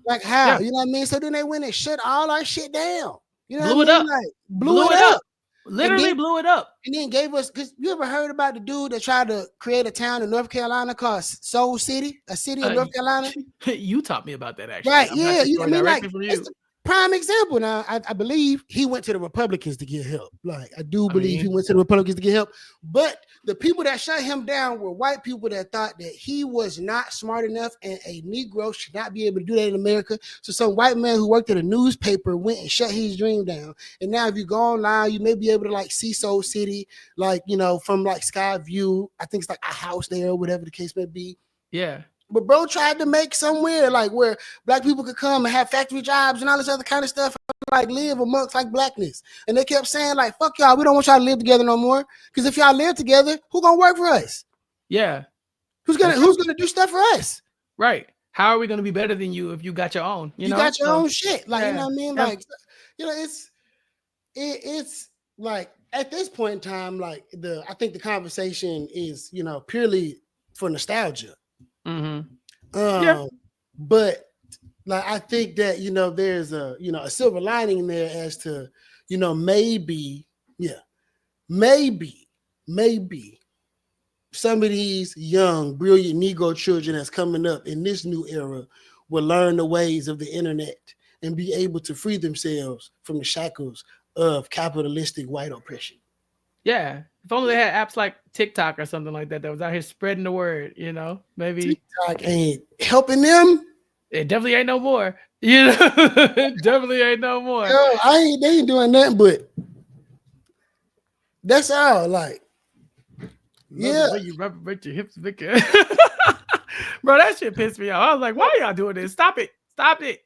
Like how, you know what I mean? So then they went and shut all our shit down. You know blew what I mean? Up. Like blew it up. Literally blew it up. And then gave us, because you ever heard about the dude that tried to create a town in North Carolina called Soul City, a city in North Carolina? You taught me about that actually. Right, yeah. You know what I mean? Like it's the prime example. Now, I believe he went to the Republicans to get help. Like I do believe he went to the Republicans to get help. But the people that shut him down were white people that thought that he was not smart enough and a Negro should not be able to do that in America. So some white man who worked at a newspaper went and shut his dream down. And now if you go online, you may be able to like see Soul City, like, you know, from like Sky View. I think it's like a house there or whatever the case may be. Yeah. But bro tried to make somewhere like where black people could come and have factory jobs and all this other kind of stuff, like live amongst like blackness. And they kept saying like, "Fuck y'all, we don't want y'all to live together no more. Because if y'all live together, who gonna work for us? Yeah, who's gonna do stuff for us? Right? How are we gonna be better than you if you got your own? You know? Got your own shit. Like you know what I mean? Like you know, it's like at this point in time, like I think the conversation is, you know, purely for nostalgia. But like I think that, you know, there's a, you know, a silver lining there as to, you know, maybe some of these young, brilliant Negro children that's coming up in this new era will learn the ways of the internet and be able to free themselves from the shackles of capitalistic white oppression. Yeah. If only they had apps like TikTok or something like that was out here spreading the word, you know, maybe TikTok ain't helping them. It definitely ain't no more. You know, it definitely ain't no more. Yo, they ain't doing nothing, but that's all. Like, the way you represent your hips, Vicky. Bro, that shit pissed me off. I was like, why y'all doing this? Stop it. Stop it.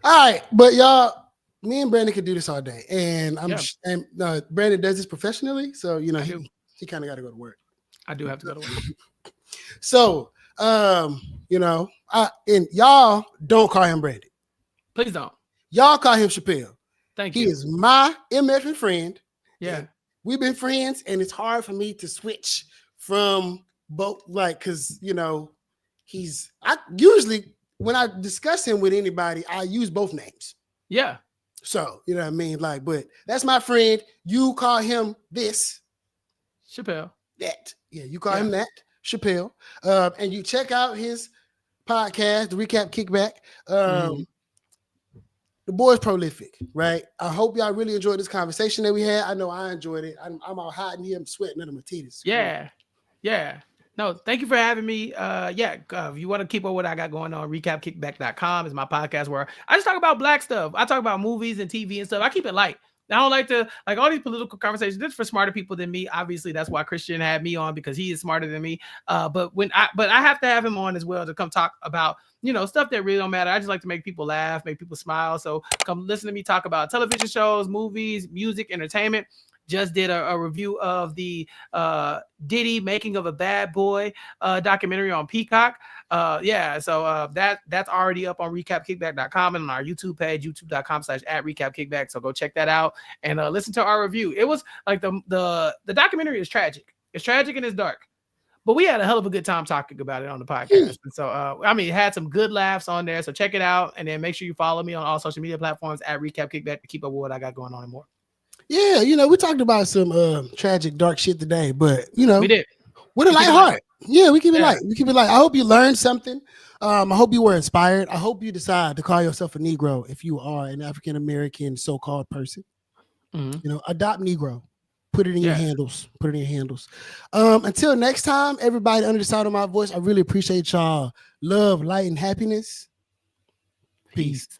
All right, but y'all, me and Brandon could do this all day, and Brandon does this professionally, so you know he kind of got to go to work. I do have to go to work. So, you know, and y'all don't call him Brandon. Please don't. Y'all call him Chappelle. Thank you. He is my MF friend. Yeah, we've been friends, and it's hard for me to switch from both, like, because you know, I usually when I discuss him with anybody, I use both names. Yeah. So, you know what I mean? Like, but that's my friend. You call him this. Chappelle. That. Yeah, you call him that. Chappelle. And you check out his podcast, The Recap Kickback. The boy's prolific, right? I hope y'all really enjoyed this conversation that we had. I know I enjoyed it. I'm all hot in here. I'm sweating under my titties. Yeah. Yeah. No, thank you for having me. If you want to keep up what I got going on, recapkickback.com is my podcast where I just talk about black stuff. I talk about movies and TV and stuff. I keep it light. I don't like to like all these political conversations. This is for smarter people than me. Obviously, that's why Christian had me on, because he is smarter than me. But I have to have him on as well to come talk about, you know, stuff that really don't matter. I just like to make people laugh, make people smile. So come listen to me talk about television shows, movies, music, entertainment. Just did a review of the Diddy Making of a Bad Boy documentary on Peacock. So that's already up on recapkickback.com and on our YouTube page, youtube.com/@recapkickback. So go check that out and listen to our review. It was like the documentary is tragic. It's tragic and it's dark. But we had a hell of a good time talking about it on the podcast. And so, it had some good laughs on there. So check it out. And then make sure you follow me on all social media platforms @recapkickback to keep up with what I got going on and more. Yeah, we talked about some tragic, dark shit today, but We did. with a We keep light it light. heart. Yeah, we keep it Yeah. light. We keep it light. I hope you learned something. I hope you were inspired. I hope you decide to call yourself a Negro if you are an African American so-called person. Mhm. Adopt Negro. Put it in your Yeah. handles. Put it in your handles. Until next time, everybody under the sound of my voice, I really appreciate y'all. Love, light, and happiness. Peace. Peace.